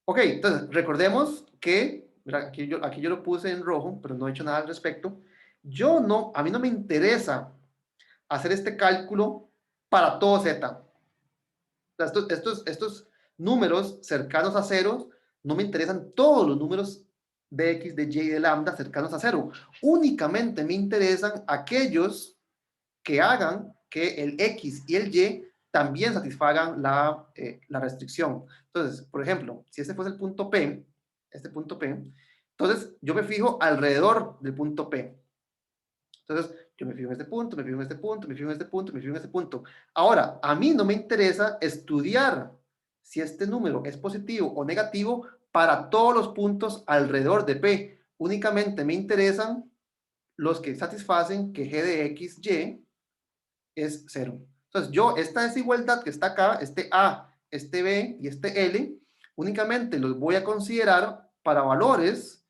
Ok, entonces recordemos que, ¿verdad? Aquí yo lo puse en rojo, pero no he hecho nada al respecto. A mí no me interesa hacer este cálculo para todo Z. Estos números cercanos a cero, no me interesan todos los números de X, de Y y de lambda cercanos a cero. Únicamente me interesan aquellos que hagan que el X y el Y también satisfagan la restricción. Entonces, por ejemplo, si este fuese el punto P, este punto P, entonces yo me fijo alrededor del punto P. Entonces, yo me fijo en este punto, me fijo en este punto, me fijo en este punto, me fijo en este punto. Ahora, a mí no me interesa estudiar si este número es positivo o negativo para todos los puntos alrededor de P. Únicamente me interesan los que satisfacen que G de X, Y es 0. Entonces, esta desigualdad que está acá, este A, este B y este L, únicamente los voy a considerar para valores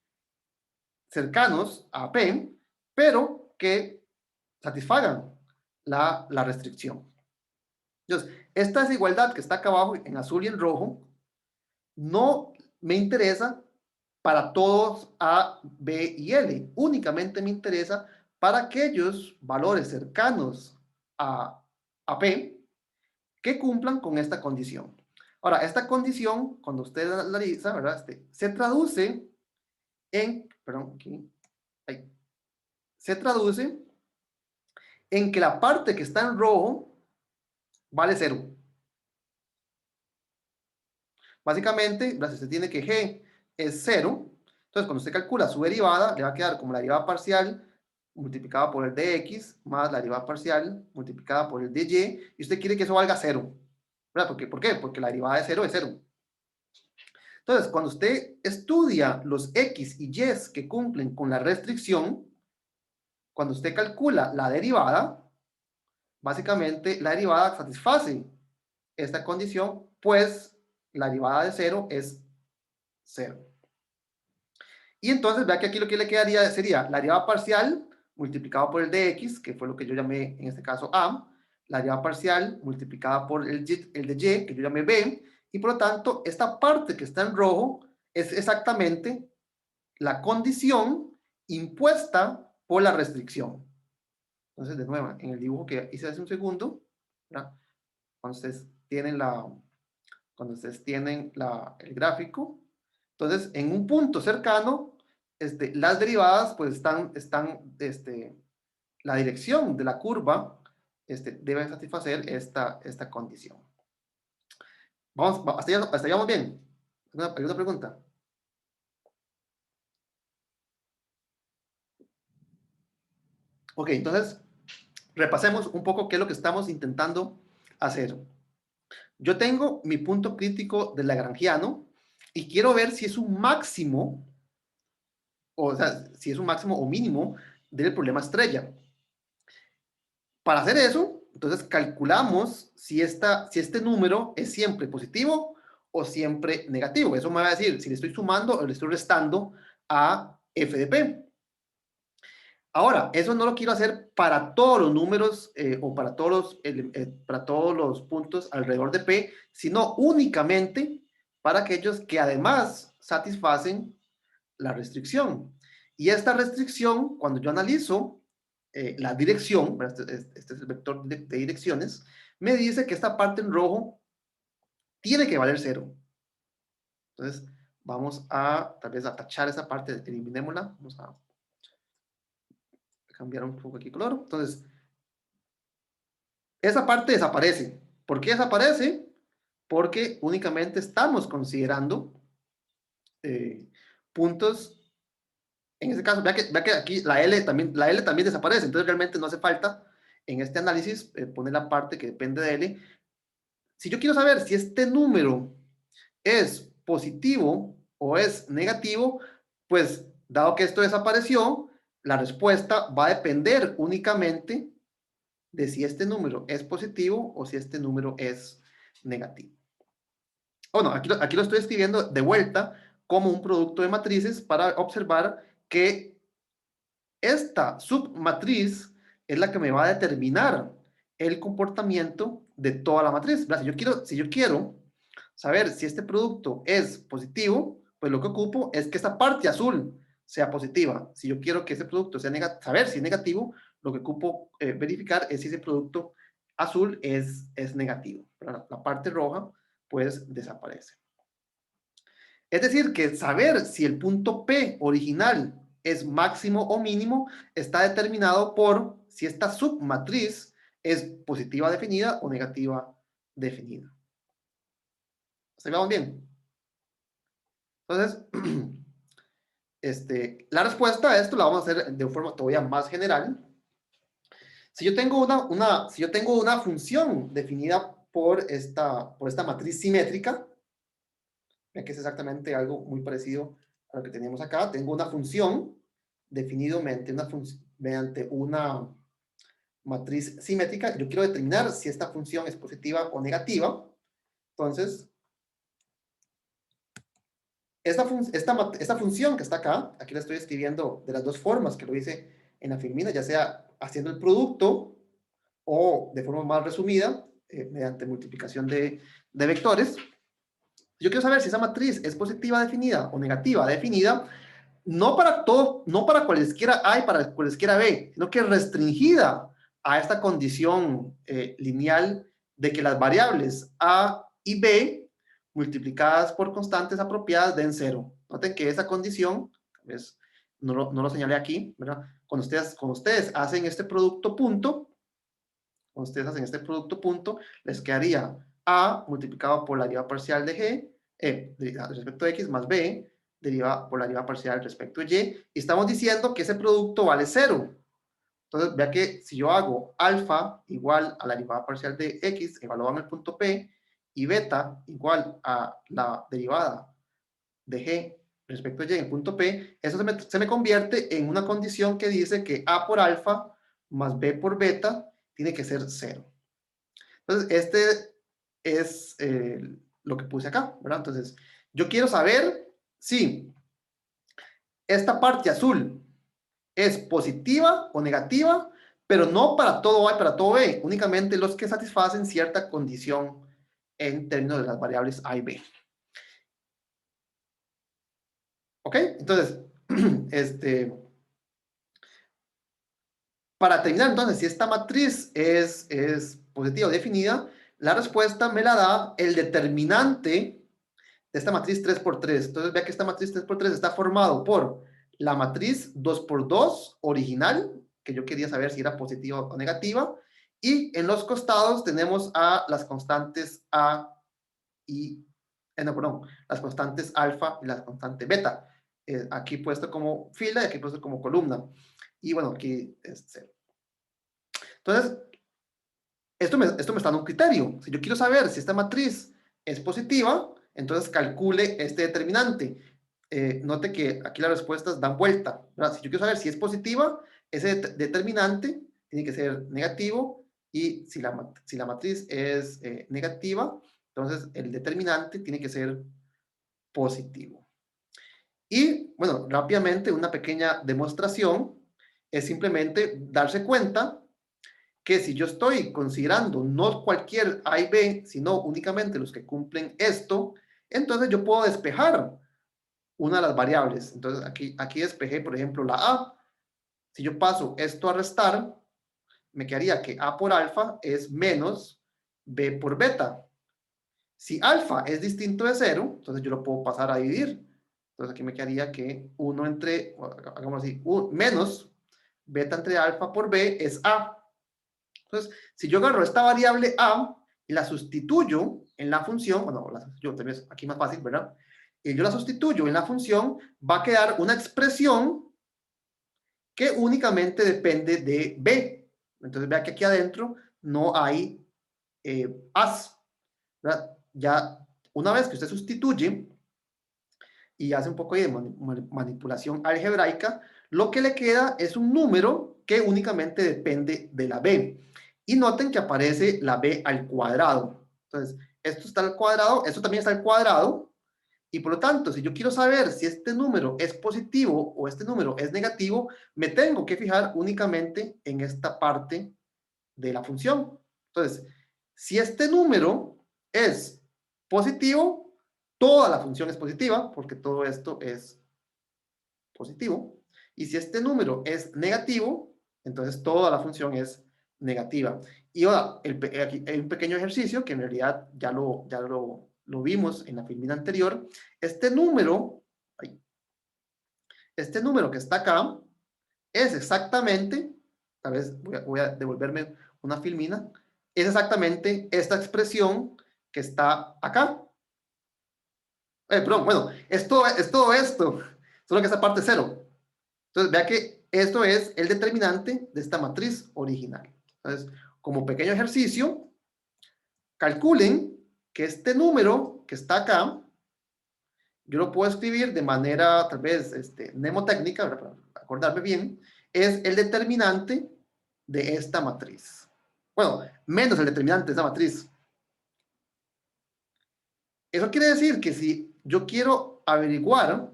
cercanos a P, pero que satisfagan la restricción. Entonces, esta desigualdad que está acá abajo en azul y en rojo, no me interesa para todos A, B y L. Únicamente me interesa para aquellos valores cercanos a P que cumplan con esta condición. Ahora, esta condición, cuando usted la analiza, ¿verdad? Se traduce en, perdón, aquí, ahí, se traduce en que la parte que está en rojo vale 0. Básicamente, si usted tiene que G es 0, entonces cuando usted calcula su derivada, le va a quedar como la derivada parcial multiplicada por el de X más la derivada parcial multiplicada por el de Y, y usted quiere que eso valga 0. ¿Verdad? ¿Por qué? Porque la derivada de 0 es 0. Entonces, cuando usted estudia los X y Y que cumplen con la restricción, cuando usted calcula la derivada, básicamente la derivada satisface esta condición, pues la derivada de 0 es 0. Y entonces, vea que aquí lo que le quedaría sería la derivada parcial multiplicado por el de X, que fue lo que yo llamé en este caso A, la derivada parcial multiplicada por el de Y, que yo llamé B, y por lo tanto, esta parte que está en rojo es exactamente la condición impuesta por la restricción. Entonces, de nuevo, en el dibujo que hice hace un segundo, ¿verdad? Cuando ustedes tienen el gráfico, entonces, en un punto cercano, las derivadas, pues la dirección de la curva debe satisfacer esta condición. ¿Hasta allá vamos bien? ¿Alguna pregunta? Ok, entonces, repasemos un poco qué es lo que estamos intentando hacer. Yo tengo mi punto crítico del lagrangiano y quiero ver si es un máximo o sea, si es un máximo o mínimo del problema estrella. Para hacer eso, entonces calculamos si este número es siempre positivo o siempre negativo. Eso me va a decir si le estoy sumando o le estoy restando a f de p. Ahora, eso no lo quiero hacer para todos los números o para todos los puntos alrededor de P, sino únicamente para aquellos que además satisfacen la restricción. Y esta restricción, cuando yo analizo la dirección, este es el vector de direcciones, me dice que esta parte en rojo tiene que valer 0. Entonces, vamos a tal vez a tachar esa parte, eliminémosla. Vamos a cambiar un poco aquí color. Entonces, esa parte desaparece. ¿Por qué desaparece? Porque únicamente estamos considerando puntos. En este caso, vea que aquí la L también desaparece. Entonces realmente no hace falta en este análisis poner la parte que depende de L. Si yo quiero saber si este número es positivo o es negativo, pues dado que esto desapareció, la respuesta va a depender únicamente de si este número es positivo o si este número es negativo. Bueno, aquí lo estoy escribiendo de vuelta como un producto de matrices para observar que esta submatriz es la que me va a determinar el comportamiento de toda la matriz. Si yo quiero saber si este producto es positivo, pues lo que ocupo es que esta parte azul sea positiva. Si yo quiero que ese producto sea negativo, saber si es negativo, lo que ocupo verificar es si ese producto azul es negativo. La parte roja, pues, desaparece. Es decir, que saber si el punto P original es máximo o mínimo está determinado por si esta submatriz es positiva definida o negativa definida. ¿Se vamos bien? Entonces, la respuesta a esto la vamos a hacer de forma todavía más general. Si yo tengo una función definida por esta matriz simétrica, ya que es exactamente algo muy parecido a lo que teníamos acá, tengo una función definida mediante una matriz simétrica. Yo quiero determinar si esta función es positiva o negativa. Entonces, esta función que está acá, aquí la estoy escribiendo de las dos formas que lo hice en la filmina, ya sea haciendo el producto o de forma más resumida, mediante multiplicación de vectores. Yo quiero saber si esa matriz es positiva definida o negativa definida, no para cualesquiera A y para cualesquiera B, sino que restringida a esta condición lineal de que las variables A y B multiplicadas por constantes apropiadas den 0. Noten que esa condición, pues, no lo señalé aquí, ¿verdad? Cuando ustedes hacen este producto punto, les quedaría A multiplicado por la derivada parcial de G, respecto a X, más B, derivada por la derivada parcial respecto a Y, y estamos diciendo que ese producto vale 0. Entonces, vea que si yo hago alfa igual a la derivada parcial de X, evaluado en el punto P, y beta igual a la derivada de G respecto a Y en el punto P, eso se me convierte en una condición que dice que A por alfa más B por beta tiene que ser 0. Entonces, este es lo que puse acá, ¿verdad? Entonces, yo quiero saber si esta parte azul es positiva o negativa, pero no para todo A y para todo B, únicamente los que satisfacen cierta condición en términos de las variables A y B. ¿Ok? Entonces, para terminar, entonces, si esta matriz es positiva o definida, la respuesta me la da el determinante de esta matriz 3×3. Entonces, vea que esta matriz 3×3 está formado por la matriz 2×2 original, que yo quería saber si era positiva o negativa, y en los costados tenemos a las constantes A y, no, perdón, las constantes alfa y la constante beta. Aquí puesto como fila y aquí puesto como columna. Y bueno, aquí es 0. Entonces, esto me está dando un criterio. Si yo quiero saber si esta matriz es positiva, entonces calcule este determinante. note que aquí las respuestas dan vuelta, ¿verdad? Si yo quiero saber si es positiva, ese determinante tiene que ser negativo, y si la matriz es negativa, entonces el determinante tiene que ser positivo. Y, bueno, rápidamente una pequeña demostración es simplemente darse cuenta que si yo estoy considerando no cualquier A y B, sino únicamente los que cumplen esto, entonces yo puedo despejar una de las variables. Entonces aquí despejé, por ejemplo, la A. Si yo paso esto a restar, me quedaría que A por alfa es menos B por beta. Si alfa es distinto de 0, entonces yo lo puedo pasar a dividir. Entonces aquí me quedaría que 1 entre, hagamos así, menos beta entre alfa por B es A. Entonces, si yo agarro esta variable A y la sustituyo en la función, bueno, yo también es aquí más fácil, ¿verdad? Y yo la sustituyo en la función, va a quedar una expresión que únicamente depende de B. Entonces, vea que aquí adentro no hay As, ¿verdad? Ya una vez que usted sustituye y hace un poco de manipulación algebraica, lo que le queda es un número que únicamente depende de la B. Y noten que aparece la B al cuadrado. Entonces, esto está al cuadrado, esto también está al cuadrado, y por lo tanto, si yo quiero saber si este número es positivo o este número es negativo, me tengo que fijar únicamente en esta parte de la función. Entonces, si este número es positivo, toda la función es positiva, porque todo esto es positivo. Y si este número es negativo, entonces toda la función es negativa. Y ahora, aquí hay un pequeño ejercicio que en realidad ya lo vimos en la filmina anterior. Este número que está acá es exactamente, tal vez voy a devolverme una filmina, es exactamente esta expresión que está acá. Perdón, bueno, es todo esto, solo que esta parte es 0. Entonces, vea que esto es el determinante de esta matriz original. Entonces, como pequeño ejercicio, calculen que este número que está acá, yo lo puedo escribir de manera, tal vez, mnemotécnica, para acordarme bien, es el determinante de esta matriz. Bueno, menos el determinante de esta matriz. Eso quiere decir que si yo quiero averiguar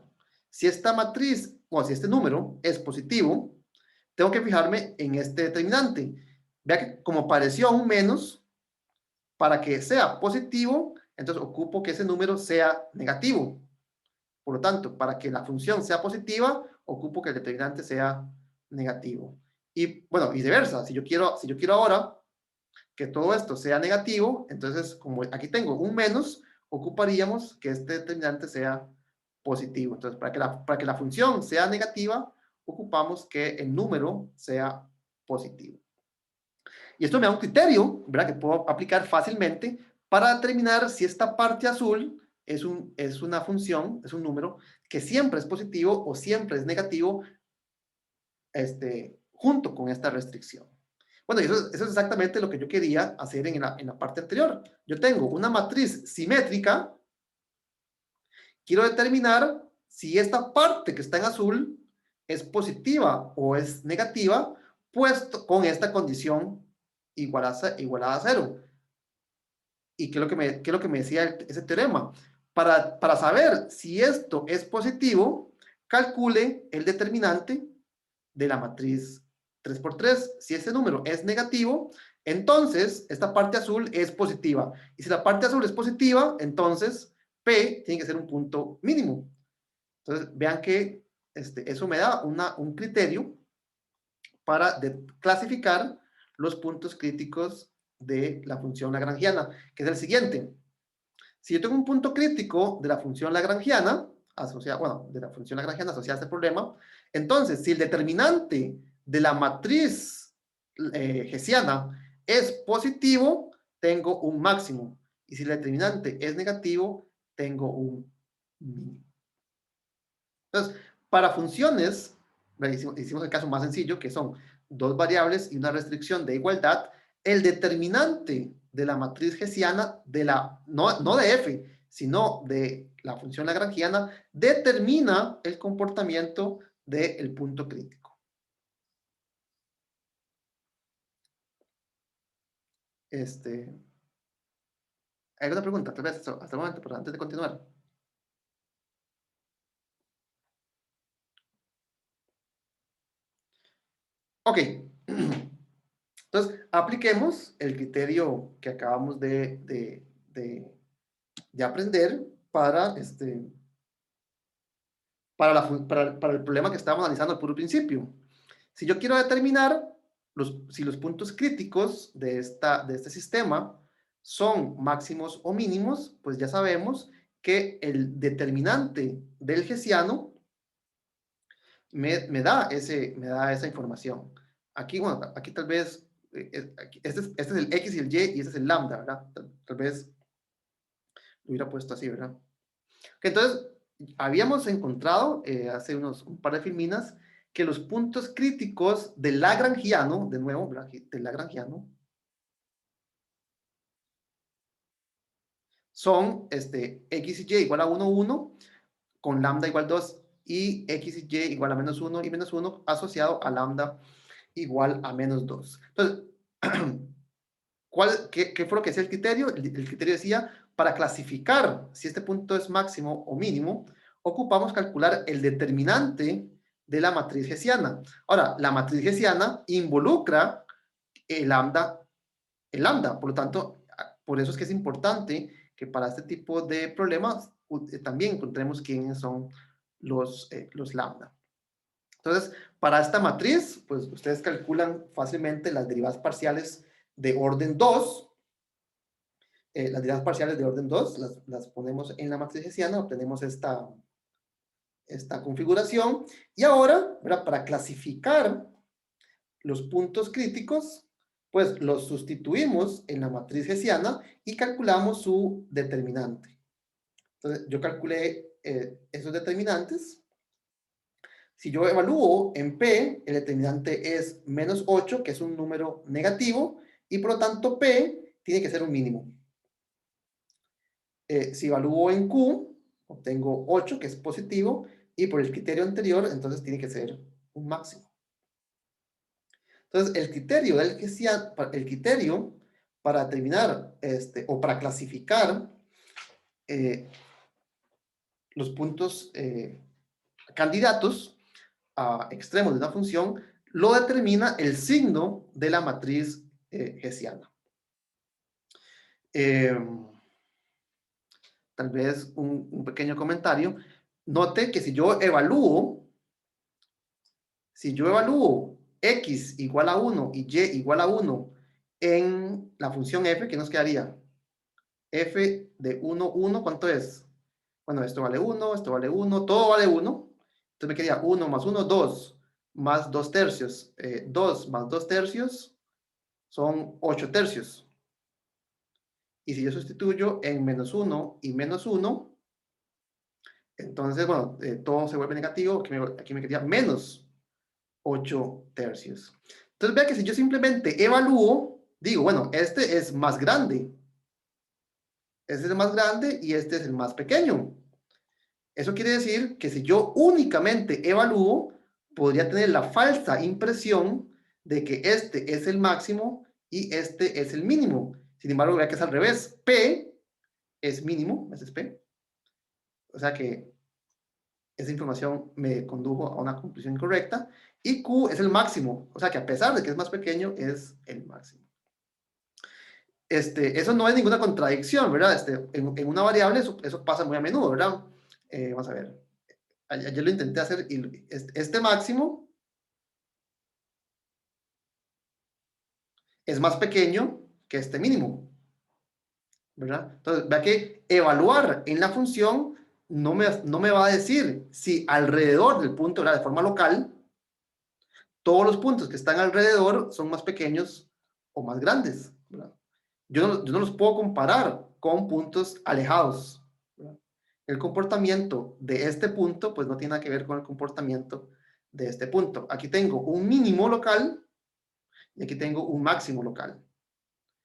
si esta matriz, o si este número es positivo, tengo que fijarme en este determinante. Vea que como pareció un menos, para que sea positivo, entonces ocupo que ese número sea negativo. Por lo tanto, para que la función sea positiva, ocupo que el determinante sea negativo. Y bueno, viceversa, si yo quiero ahora que todo esto sea negativo, entonces como aquí tengo un menos, ocuparíamos que este determinante sea positivo. Entonces, para que la función sea negativa, ocupamos que el número sea positivo. Y esto me da un criterio, ¿verdad?, que puedo aplicar fácilmente para determinar si esta parte azul es una función, es un número que siempre es positivo o siempre es negativo, junto con esta restricción. Bueno, eso es exactamente lo que yo quería hacer en la parte anterior. Yo tengo una matriz simétrica, quiero determinar si esta parte que está en azul es positiva o es negativa, puesto con esta condición igualada a 0. ¿Y qué es lo que me decía ese teorema? Para saber si esto es positivo, calcule el determinante de la matriz 3 por 3. Si ese número es negativo, entonces esta parte azul es positiva. Y si la parte azul es positiva, entonces P tiene que ser un punto mínimo. Entonces, vean que eso me da un criterio para clasificar los puntos críticos de la función lagrangiana, que es el siguiente. Si yo tengo un punto crítico de la función lagrangiana, de la función lagrangiana asociada a este problema, entonces, si el determinante de la matriz hessiana es positivo, tengo un máximo. Y si el determinante es negativo, tengo un mínimo. Entonces, para funciones, hicimos el caso más sencillo, que son dos variables y una restricción de igualdad, el determinante de la matriz hessiana, no de f, sino de la función lagrangiana, determina el comportamiento del punto crítico. ¿Hay alguna pregunta? Tal vez hasta el momento, pero antes de continuar. Ok. Entonces, apliquemos el criterio que acabamos de aprender para, para el problema que estábamos analizando al puro principio. Si yo quiero determinar si los puntos críticos de este sistema son máximos o mínimos, pues ya sabemos que el determinante del hessiano me da esa información. Aquí, bueno, aquí tal vez, este es el X y el Y y este es el lambda, ¿verdad? Tal vez lo hubiera puesto así, ¿verdad? Entonces, habíamos encontrado hace un par de filminas que los puntos críticos del lagrangiano, de nuevo, del lagrangiano, son X y Y igual a 1, 1, con lambda igual 2, y X y Y igual a menos 1 y menos 1 asociado a lambda igual a menos 2. Entonces, ¿qué fue lo que decía el criterio? El criterio decía, para clasificar si este punto es máximo o mínimo, ocupamos calcular el determinante de la matriz hessiana. Ahora, la matriz hessiana involucra el lambda, por lo tanto, por eso es que es importante que para este tipo de problemas también encontremos quiénes son los lambda. Entonces, para esta matriz, pues ustedes calculan fácilmente las derivadas parciales de orden 2. Las derivadas parciales de orden 2 las ponemos en la matriz hessiana, obtenemos esta configuración. Y ahora, ¿verdad? Para clasificar los puntos críticos, pues los sustituimos en la matriz hessiana y calculamos su determinante. Entonces, yo calculé esos determinantes. Si yo evalúo en P, el determinante es menos 8, que es un número negativo, y por lo tanto P tiene que ser un mínimo. Si evalúo en Q, obtengo 8, que es positivo, y por el criterio anterior, entonces tiene que ser un máximo. Entonces, el criterio para determinar o para clasificar los puntos candidatos a extremos de una función lo determina el signo de la matriz hessiana. Tal vez un pequeño comentario. Note que si yo evalúo x igual a 1 y y igual a 1 en la función f, ¿qué nos quedaría? F de 1, 1, ¿cuánto es? Bueno, esto vale 1, esto vale 1, todo vale 1. Entonces me quedaría 1 más 1, 2, más 2 tercios. 2 más 2 tercios son 8 tercios. Y si yo sustituyo en menos 1 y menos 1, entonces, bueno, todo se vuelve negativo. Aquí me quedaría menos 8 tercios. Entonces, vea que si yo simplemente evalúo, digo, bueno, este es más grande. Este es el más grande y este es el más pequeño. Eso quiere decir que si yo únicamente evalúo, podría tener la falsa impresión de que este es el máximo y este es el mínimo. Sin embargo, vea que es al revés. P es mínimo, ese es P. O sea que esa información me condujo a una conclusión incorrecta. Y Q es el máximo. O sea que a pesar de que es más pequeño, es el máximo. Eso no es ninguna contradicción, ¿verdad? En una variable eso pasa muy a menudo, ¿verdad? Vamos a ver. Ayer lo intenté hacer y este máximo es más pequeño que este mínimo, ¿verdad? Entonces, vea que evaluar en la función no me va a decir si alrededor del punto, ¿verdad? De forma local, todos los puntos que están alrededor son más pequeños o más grandes, ¿verdad? Yo no los puedo comparar con puntos alejados, ¿verdad? El comportamiento de este punto, pues no tiene nada que ver con el comportamiento de este punto. Aquí tengo un mínimo local y aquí tengo un máximo local.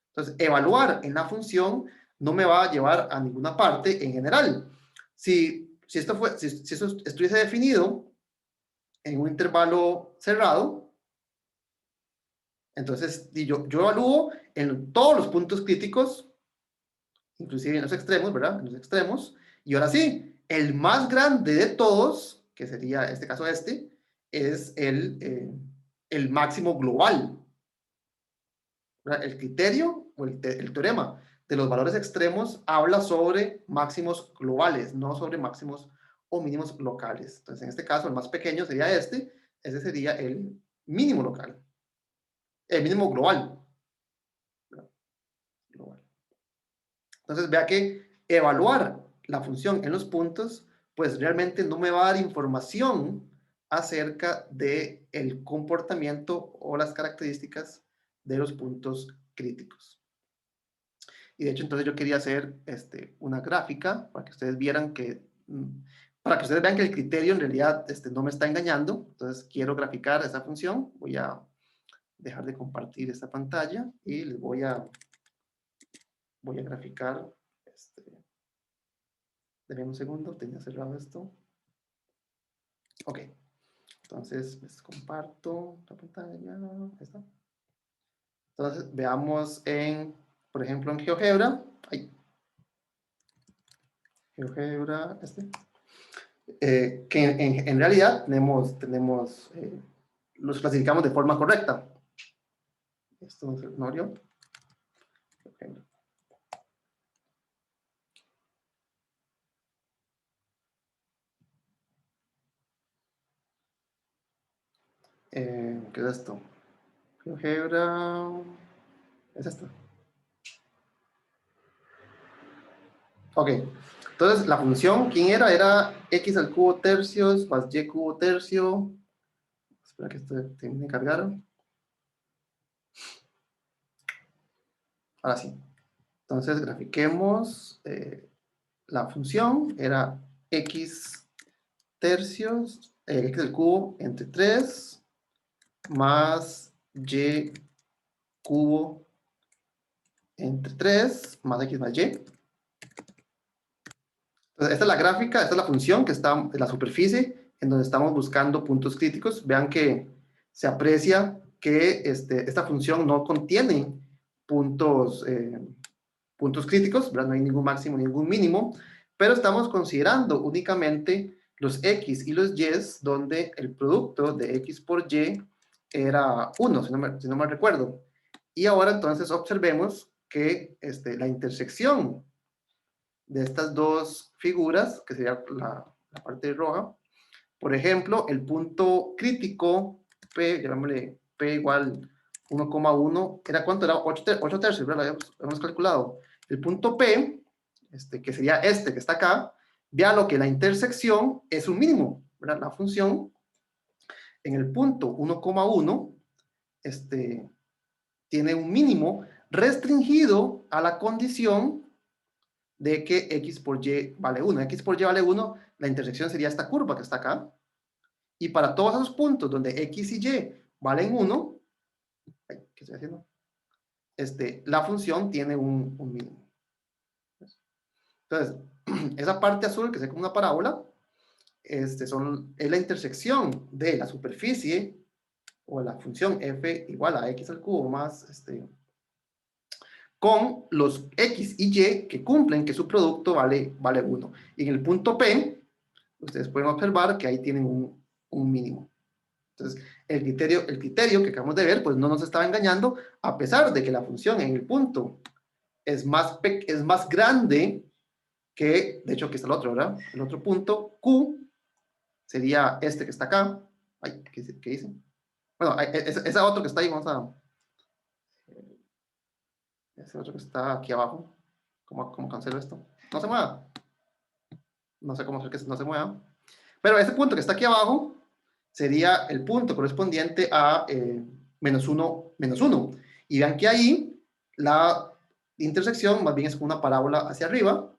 Entonces, evaluar en la función no me va a llevar a ninguna parte en general. Si eso estuviese definido en un intervalo cerrado, entonces yo evalúo en todos los puntos críticos, inclusive en los extremos, ¿verdad? En los extremos. Y ahora sí, el más grande de todos, que sería este caso es el máximo global. ¿Verdad? El criterio o el teorema de los valores extremos habla sobre máximos globales, no sobre máximos o mínimos locales. Entonces, en este caso, el más pequeño sería ese sería el mínimo local, el mínimo global. Entonces, vea que evaluar la función en los puntos, pues realmente no me va a dar información acerca del comportamiento o las características de los puntos críticos. Y de hecho, entonces yo quería hacer una gráfica para que ustedes vieran para que ustedes vean que el criterio en realidad no me está engañando. Entonces quiero graficar esa función. Voy a dejar de compartir esta pantalla y les voy a graficar. Denme un segundo, tenía cerrado esto. Ok, entonces les comparto la pantalla. Ahí está. Entonces veamos por ejemplo, en GeoGebra. GeoGebra, que en realidad los clasificamos de forma correcta. Esto no se ignorió. ¿Qué es esto? GeoGebra es esto. Ok, entonces la función, ¿quién era? Era x al cubo tercios más y cubo tercio. Espera que esto termine de cargar. Ahora sí. Entonces grafiquemos la función. Era x tercios, x al cubo entre 3 más y cubo entre 3 más x más y. Entonces, esta es la gráfica, esta es la función que está en la superficie en donde estamos buscando puntos críticos. Vean que se aprecia que esta función no contiene puntos críticos, ¿verdad? No hay ningún máximo ni ningún mínimo, pero estamos considerando únicamente los x y los y, donde el producto de x por y era 1, si no me recuerdo. Y ahora entonces observemos que la intersección de estas dos figuras, que sería la parte roja, por ejemplo, el punto crítico P, llamémosle P igual 1,1, ¿era cuánto? Era 8 tercios, ¿verdad? Lo hemos calculado. El punto P, que sería que está acá, vea lo que la intersección es un mínimo, ¿verdad? La función en el punto 1,1 tiene un mínimo restringido a la condición de que x por y vale 1. X por y vale 1, la intersección sería esta curva que está acá. Y para todos esos puntos donde x y y valen 1, ¿qué estoy haciendo? La función tiene un mínimo. Entonces, esa parte azul que se ve como una parábola, es la intersección de la superficie o la función f igual a x al cubo más con los x y y que cumplen que su producto vale 1. Y en el punto P, ustedes pueden observar que ahí tienen un mínimo. Entonces, el criterio que acabamos de ver, pues no nos estaba engañando, a pesar de que la función en el punto es más grande que, de hecho, aquí está el otro, ¿verdad? El otro punto, Q, sería que está acá. Ay, ¿qué hice? Bueno, ese otro que está ahí, vamos a... Ese otro que está aquí abajo. ¿Cómo cancelo esto? No se mueva. No sé cómo hacer que no se mueva. Pero ese punto que está aquí abajo sería el punto correspondiente a menos 1, menos 1. Y vean que ahí la intersección más bien es una parábola hacia arriba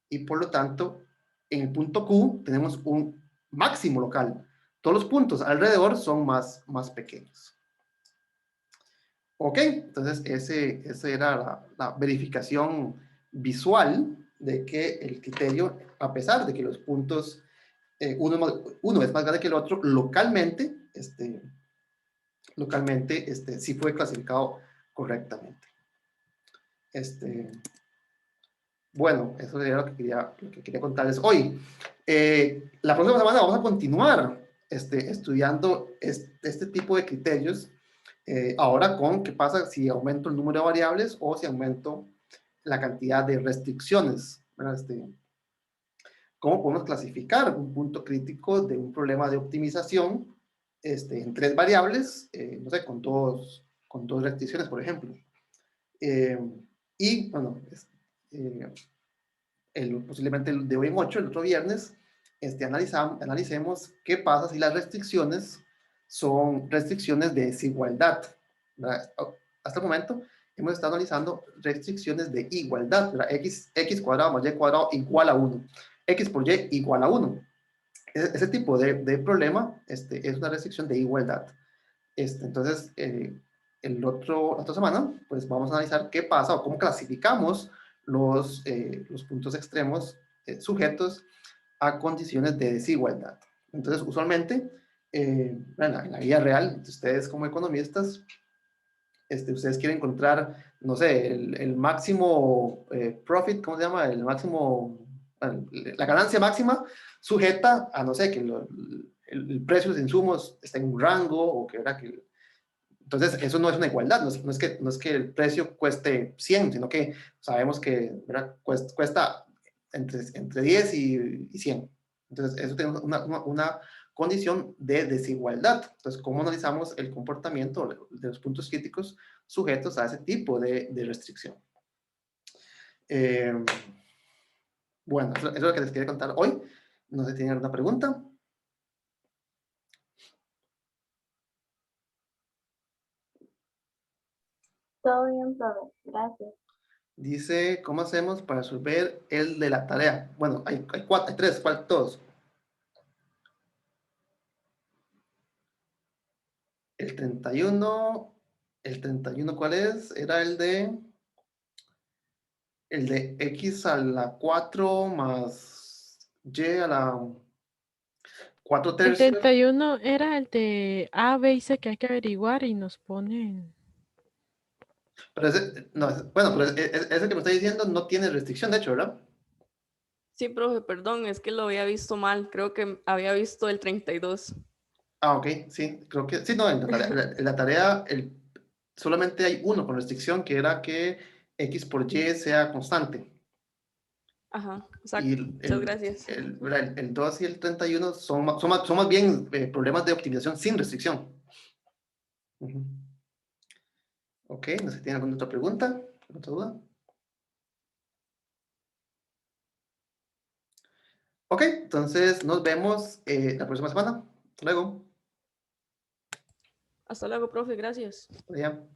y por lo tanto en el punto Q tenemos un máximo local. Todos los puntos alrededor son más pequeños. Ok, entonces esa era la verificación visual de que el criterio, a pesar de que los puntos, uno es más grande que el otro, localmente, sí fue clasificado correctamente. Bueno, eso era lo que quería contarles hoy. La próxima semana vamos a continuar estudiando este tipo de criterios, ahora con qué pasa si aumento el número de variables o si aumento la cantidad de restricciones, ¿verdad? ¿Cómo podemos clasificar un punto crítico de un problema de optimización en 3 variables, no sé, con dos restricciones, por ejemplo? Y, bueno, posiblemente el de hoy en 8, el otro viernes, analicemos qué pasa si las restricciones son restricciones de desigualdad, ¿verdad? Hasta el momento hemos estado analizando restricciones de igualdad, ¿verdad? X cuadrado más Y cuadrado igual a 1, X por Y igual a 1. Ese tipo de problema es una restricción de igualdad. Entonces, la otra semana, pues vamos a analizar qué pasa o cómo clasificamos los puntos extremos sujetos a condiciones de desigualdad. Entonces, usualmente, en la vida real, ustedes como economistas, ustedes quieren encontrar, no sé, el máximo profit, ¿cómo se llama? El máximo, la ganancia máxima sujeta a, no sé, que el precio de los insumos está en un rango o que, ¿verdad? Que entonces, eso no es una igualdad, no es que el precio cueste 100, sino que sabemos que, ¿verdad? Cuesta entre 10 y 100. Entonces, eso tiene una condición de desigualdad. Entonces, ¿cómo analizamos el comportamiento de los puntos críticos sujetos a ese tipo de restricción? Bueno, eso es lo que les quería contar hoy. No sé si tienen alguna pregunta. Todo bien, profe. Gracias. Dice, ¿cómo hacemos para resolver el de la tarea? Bueno, hay tres, ¿cuál todos? El 31, ¿cuál es? Era el de x a la 4 más y a la 4 El tercios. 31 era el de A, B y C que hay que averiguar y nos ponen. Pero no, bueno, pero ese que me está diciendo no tiene restricción, de hecho, ¿verdad? Sí, profe, perdón, es que lo había visto mal. Creo que había visto el 32. Ah, ok, sí, creo que, sí, no, en la tarea solamente hay uno con restricción, que era que x por y sea constante. Ajá, Y exacto. Muchas gracias. ¿verdad? El 2 y el 31 son más bien problemas de optimización sin restricción. Ujú. Ok, no sé si tienen alguna otra pregunta, alguna otra duda. Ok, entonces nos vemos la próxima semana. Hasta luego. Hasta luego, profe, gracias. Ya.